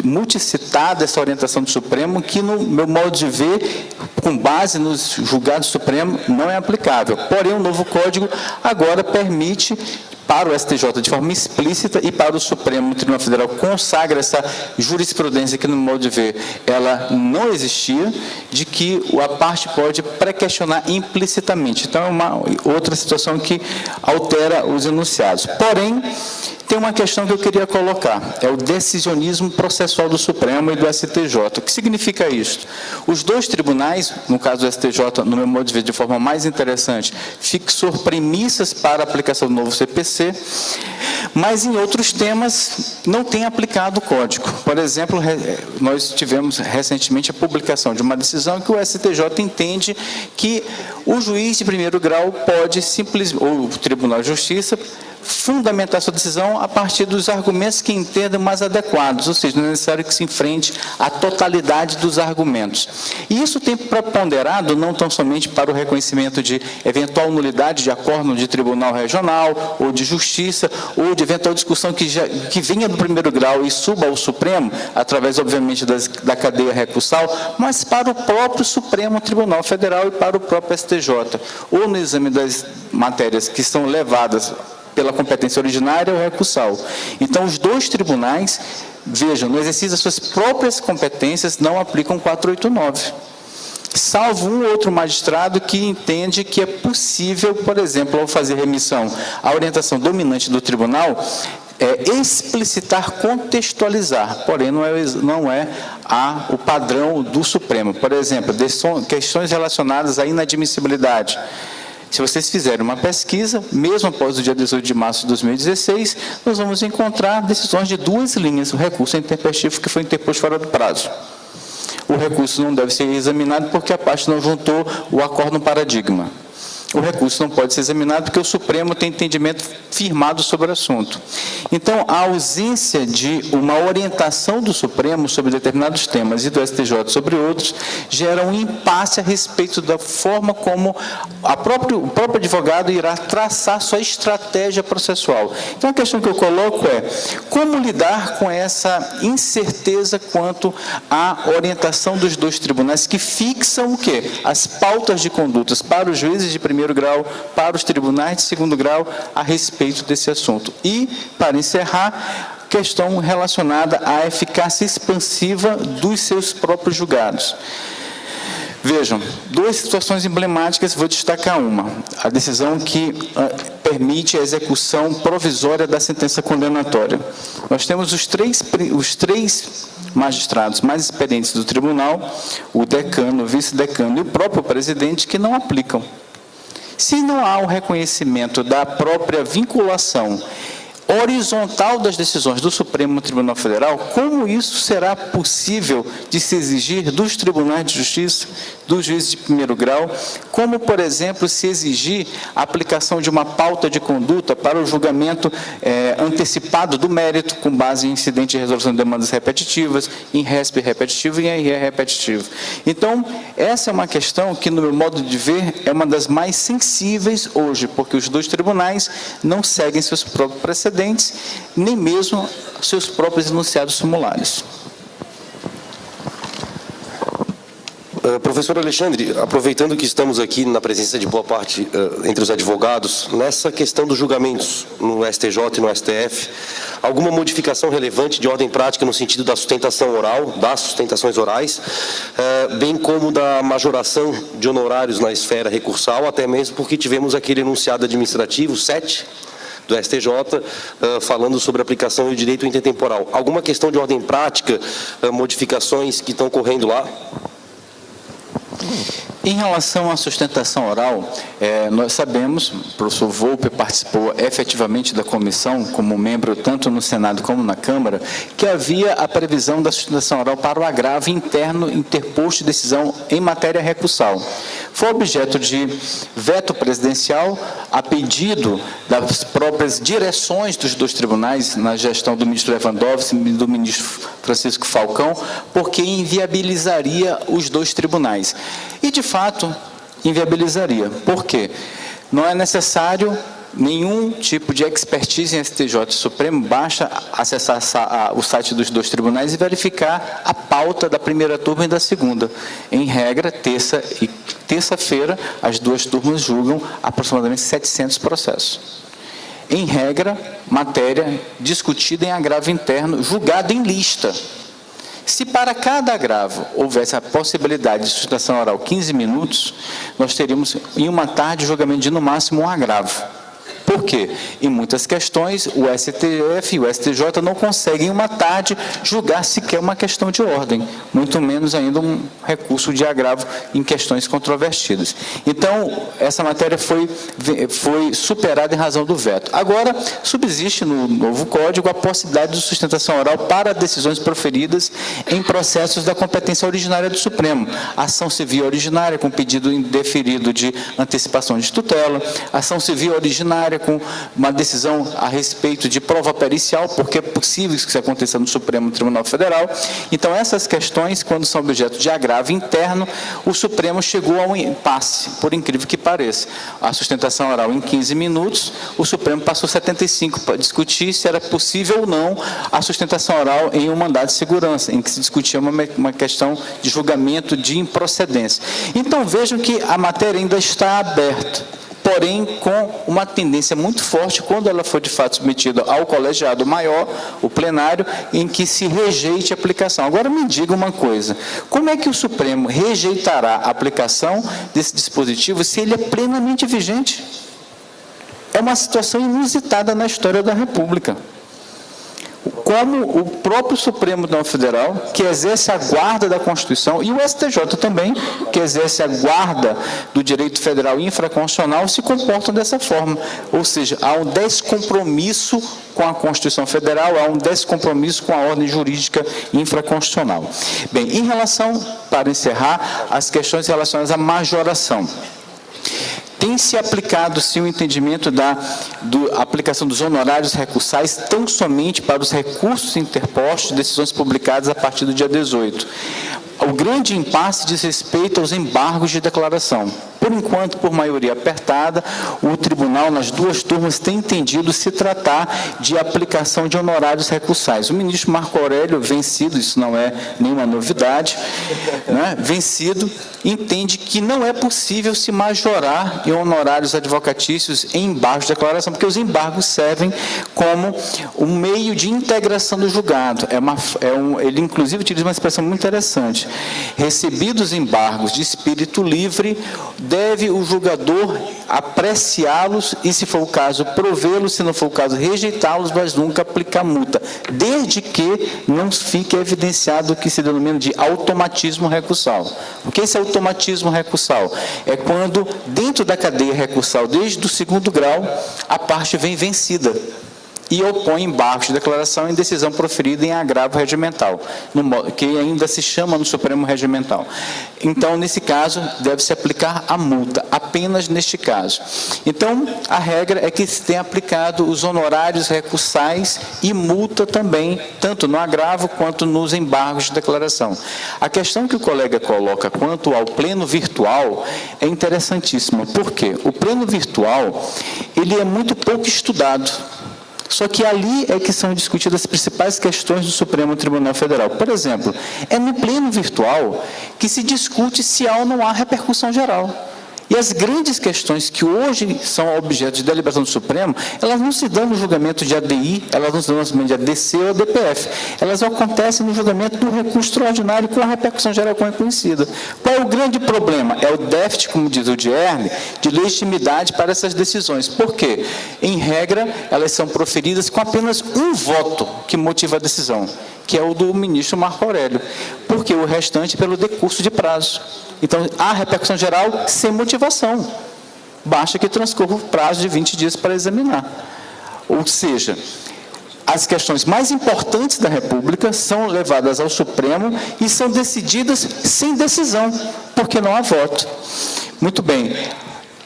multicitada essa orientação do Supremo, que, no meu modo de ver, com base nos julgados do Supremo, não é aplicável. Porém, o novo Código agora permite, para o STJ de forma explícita e para o Supremo Tribunal Federal consagra essa jurisprudência que, no meu modo de ver, ela não existia, de que a parte pode pré-questionar implicitamente. Então, é uma outra situação que altera os enunciados. Porém, tem uma questão que eu queria colocar, é o decisionismo processual do Supremo e do STJ. O que significa isso? Os dois tribunais, no caso do STJ, no meu modo de ver, de forma mais interessante, fixou premissas para a aplicação do novo CPC, mas em outros temas não tem aplicado o Código. Por exemplo, nós tivemos recentemente a publicação de uma decisão que o STJ entende que o juiz de primeiro grau pode simplesmente, ou o Tribunal de Justiça, fundamentar sua decisão a partir dos argumentos que entendam mais adequados, ou seja, não é necessário que se enfrente a totalidade dos argumentos. E isso tem preponderado não tão somente para o reconhecimento de eventual nulidade de acórdão de tribunal regional ou de justiça, ou de eventual discussão que venha do primeiro grau e suba ao Supremo, através, obviamente, da cadeia recursal, mas para o próprio Supremo Tribunal Federal e para o próprio STJ, ou no exame das matérias que são levadas pela competência originária ou recursal. Então, os dois tribunais, vejam, no exercício das suas próprias competências, não aplicam 489. Salvo um outro magistrado que entende que é possível, por exemplo, ao fazer remissão à orientação dominante do tribunal, explicitar, contextualizar, porém não é o padrão do Supremo. Por exemplo, questões relacionadas à inadmissibilidade. Se vocês fizerem uma pesquisa, mesmo após o dia 18 de março de 2016, nós vamos encontrar decisões de 2 linhas. O recurso intempestivo que foi interposto fora do prazo. O recurso não deve ser examinado porque a parte não juntou o acórdão paradigma. o recurso não pode ser examinado porque o Supremo tem entendimento firmado sobre o assunto. Então, a ausência de uma orientação do Supremo sobre determinados temas e do STJ sobre outros gera um impasse a respeito da forma como o próprio advogado irá traçar sua estratégia processual. Então, a questão que eu coloco é como lidar com essa incerteza quanto à orientação dos dois tribunais que fixam o quê? As pautas de condutas para os juízes de primeiro grau, para os tribunais de segundo grau, a respeito desse assunto. E, para encerrar, questão relacionada à eficácia expansiva dos seus próprios julgados. Vejam, duas situações emblemáticas, vou destacar uma. A decisão que permite a execução provisória da sentença condenatória. Nós temos os três magistrados mais experientes do tribunal, o decano, o vice-decano e o próprio presidente, que não aplicam. Se não há o reconhecimento da própria vinculação horizontal das decisões do Supremo Tribunal Federal, como isso será possível de se exigir dos tribunais de justiça, dos juízes de primeiro grau, como, por exemplo, se exigir a aplicação de uma pauta de conduta para o julgamento antecipado do mérito, com base em incidente de resolução de demandas repetitivas, em RESP repetitivo e em IR repetitivo. Então, essa é uma questão que, no meu modo de ver, é uma das mais sensíveis hoje, porque os dois tribunais não seguem seus próprios precedentes, nem mesmo seus próprios enunciados sumulares. Professor Alexandre, aproveitando que estamos aqui na presença de boa parte entre os advogados, nessa questão dos julgamentos no STJ e no STF, alguma modificação relevante de ordem prática no sentido da sustentação oral, das sustentações orais, bem como da majoração de honorários na esfera recursal, até mesmo porque tivemos aquele enunciado administrativo 7, do STJ, falando sobre a aplicação e o direito intertemporal. Alguma questão de ordem prática, modificações que estão ocorrendo lá? Em relação à sustentação oral, nós sabemos, o professor Volpe participou efetivamente da comissão, como membro tanto no Senado como na Câmara, que havia a previsão da sustentação oral para o agravo interno interposto de decisão em matéria recursal. Foi objeto de veto presidencial a pedido das próprias direções dos dois tribunais, na gestão do ministro Lewandowski e do ministro Francisco Falcão, porque inviabilizaria os dois tribunais. E, de fato, inviabilizaria. Por quê? Não é necessário nenhum tipo de expertise em STJ e Supremo, basta acessar o site dos dois tribunais e verificar a pauta da primeira turma e da segunda. Em regra, terça-feira, as duas turmas julgam aproximadamente 700 processos. Em regra, matéria discutida em agravo interno, julgada em lista. Se para cada agravo houvesse a possibilidade de sustentação oral 15 minutos, nós teríamos em uma tarde julgamento de no máximo um agravo. Por quê? Em muitas questões, o STF e o STJ não conseguem, em uma tarde, julgar sequer uma questão de ordem, muito menos ainda um recurso de agravo em questões controvertidas. Então, essa matéria foi superada em razão do veto. Agora, subsiste no novo Código a possibilidade de sustentação oral para decisões proferidas em processos da competência originária do Supremo. Ação civil originária com pedido indeferido de antecipação de tutela, ação civil originária com uma decisão a respeito de prova pericial, porque é possível que isso aconteça no Supremo Tribunal Federal. Então, essas questões, quando são objeto de agravo interno, o Supremo chegou a um impasse, por incrível que pareça. A sustentação oral em 15 minutos, o Supremo passou 75 para discutir se era possível ou não a sustentação oral em um mandado de segurança, em que se discutia uma questão de julgamento de improcedência. Então, vejam que a matéria ainda está aberta, porém com uma tendência muito forte, quando ela for de fato submetida ao colegiado maior, o plenário, em que se rejeite a aplicação. Agora me diga uma coisa, como é que o Supremo rejeitará a aplicação desse dispositivo se ele é plenamente vigente? É uma situação inusitada na história da República. Como o próprio Supremo Tribunal Federal, que exerce a guarda da Constituição, e o STJ também, que exerce a guarda do direito federal infraconstitucional, se comportam dessa forma. Ou seja, há um descompromisso com a Constituição Federal, há um descompromisso com a ordem jurídica infraconstitucional. Bem, em relação, para encerrar, as questões relacionadas à majoração. tem se aplicado, sim, o entendimento da aplicação dos honorários recursais tão somente para os recursos interpostos de decisões publicadas a partir do dia 18. O grande impasse diz respeito aos embargos de declaração. Por enquanto, por maioria apertada, o tribunal, nas duas turmas, tem entendido se tratar de aplicação de honorários recursais. O ministro Marco Aurélio, vencido, isso não é nenhuma novidade, né, vencido, entende que não é possível se majorar em honorários advocatícios em embargos de declaração, porque os embargos servem como um meio de integração do julgado. Ele, inclusive, utiliza uma expressão muito interessante. Recebidos embargos de espírito livre, deve o julgador apreciá-los e, se for o caso, provê-los, se não for o caso, rejeitá-los, mas nunca aplicar multa, desde que não fique evidenciado o que se denomina de automatismo recursal. O que é esse automatismo recursal? É quando, dentro da cadeia recursal, desde o 2º grau, a parte vem vencida e opõe embargos de declaração em decisão proferida em agravo regimental, que ainda se chama no Supremo Regimental. Então, nesse caso, deve-se aplicar a multa, apenas neste caso. Então, a regra é que se tenha aplicado os honorários recursais e multa também, tanto no agravo quanto nos embargos de declaração. A questão que o colega coloca quanto ao pleno virtual é interessantíssima. Por quê? O pleno virtual, ele é muito pouco estudado. Só que ali é que são discutidas as principais questões do Supremo Tribunal Federal. Por exemplo, é no pleno virtual que se discute se há ou não há repercussão geral. E as grandes questões que hoje são objeto de deliberação do Supremo, elas não se dão no julgamento de ADI, elas não se dão no julgamento de ADC ou DPF. Elas acontecem no julgamento do recurso extraordinário com a repercussão geral reconhecida. Qual é o grande problema? É o déficit, como diz o Dierme, de legitimidade para essas decisões. Por quê? Em regra, elas são proferidas com apenas um voto que motiva a decisão, que é o do ministro Marco Aurélio, porque o restante pelo decurso de prazo. Então, há repercussão geral sem motivação. Basta que transcorra o prazo de 20 dias para examinar. Ou seja, as questões mais importantes da República são levadas ao Supremo e são decididas sem decisão, porque não há voto. Muito bem.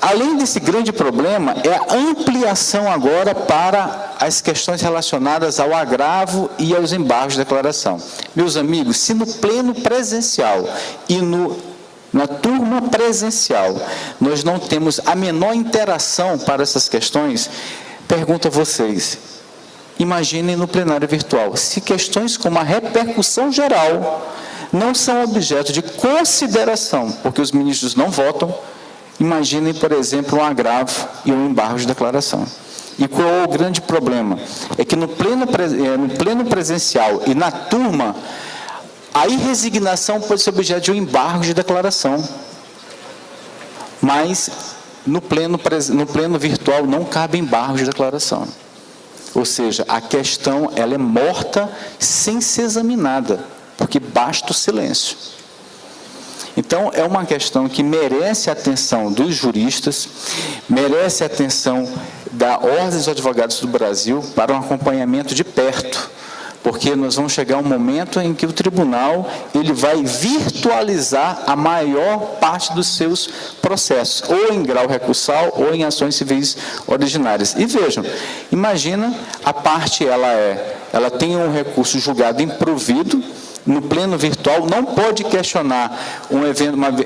Além desse grande problema, é a ampliação agora para as questões relacionadas ao agravo e aos embargos de declaração. Meus amigos, se no pleno presencial e na turma presencial nós não temos a menor interação para essas questões, pergunto a vocês, imaginem no plenário virtual, se questões como a repercussão geral não são objeto de consideração, porque os ministros não votam, imaginem, por exemplo, um agravo e um embargo de declaração. E qual é o grande problema? É que no pleno presencial e na turma, a irresignação pode ser objeto de um embargo de declaração. Mas no pleno virtual não cabe embargo de declaração. Ou seja, a questão ela é morta sem ser examinada, porque basta o silêncio. Então, é uma questão que merece a atenção dos juristas, merece a atenção da Ordem dos Advogados do Brasil para um acompanhamento de perto, porque nós vamos chegar a um momento em que o tribunal ele vai virtualizar a maior parte dos seus processos, ou em grau recursal, ou em ações civis originárias. E vejam, imagina a parte, ela tem um recurso julgado improvido, no pleno virtual, não pode questionar uma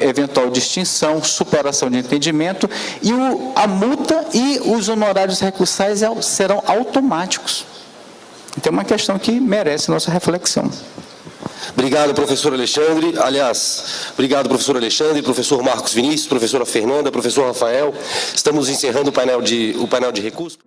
eventual distinção, superação de entendimento, e a multa e os honorários recursais serão automáticos. Então, é uma questão que merece nossa reflexão. Obrigado, professor Alexandre. Aliás, obrigado, professor Alexandre, professor Marcos Vinícius, professora Fernanda, professor Rafael. Estamos encerrando o painel de recurso.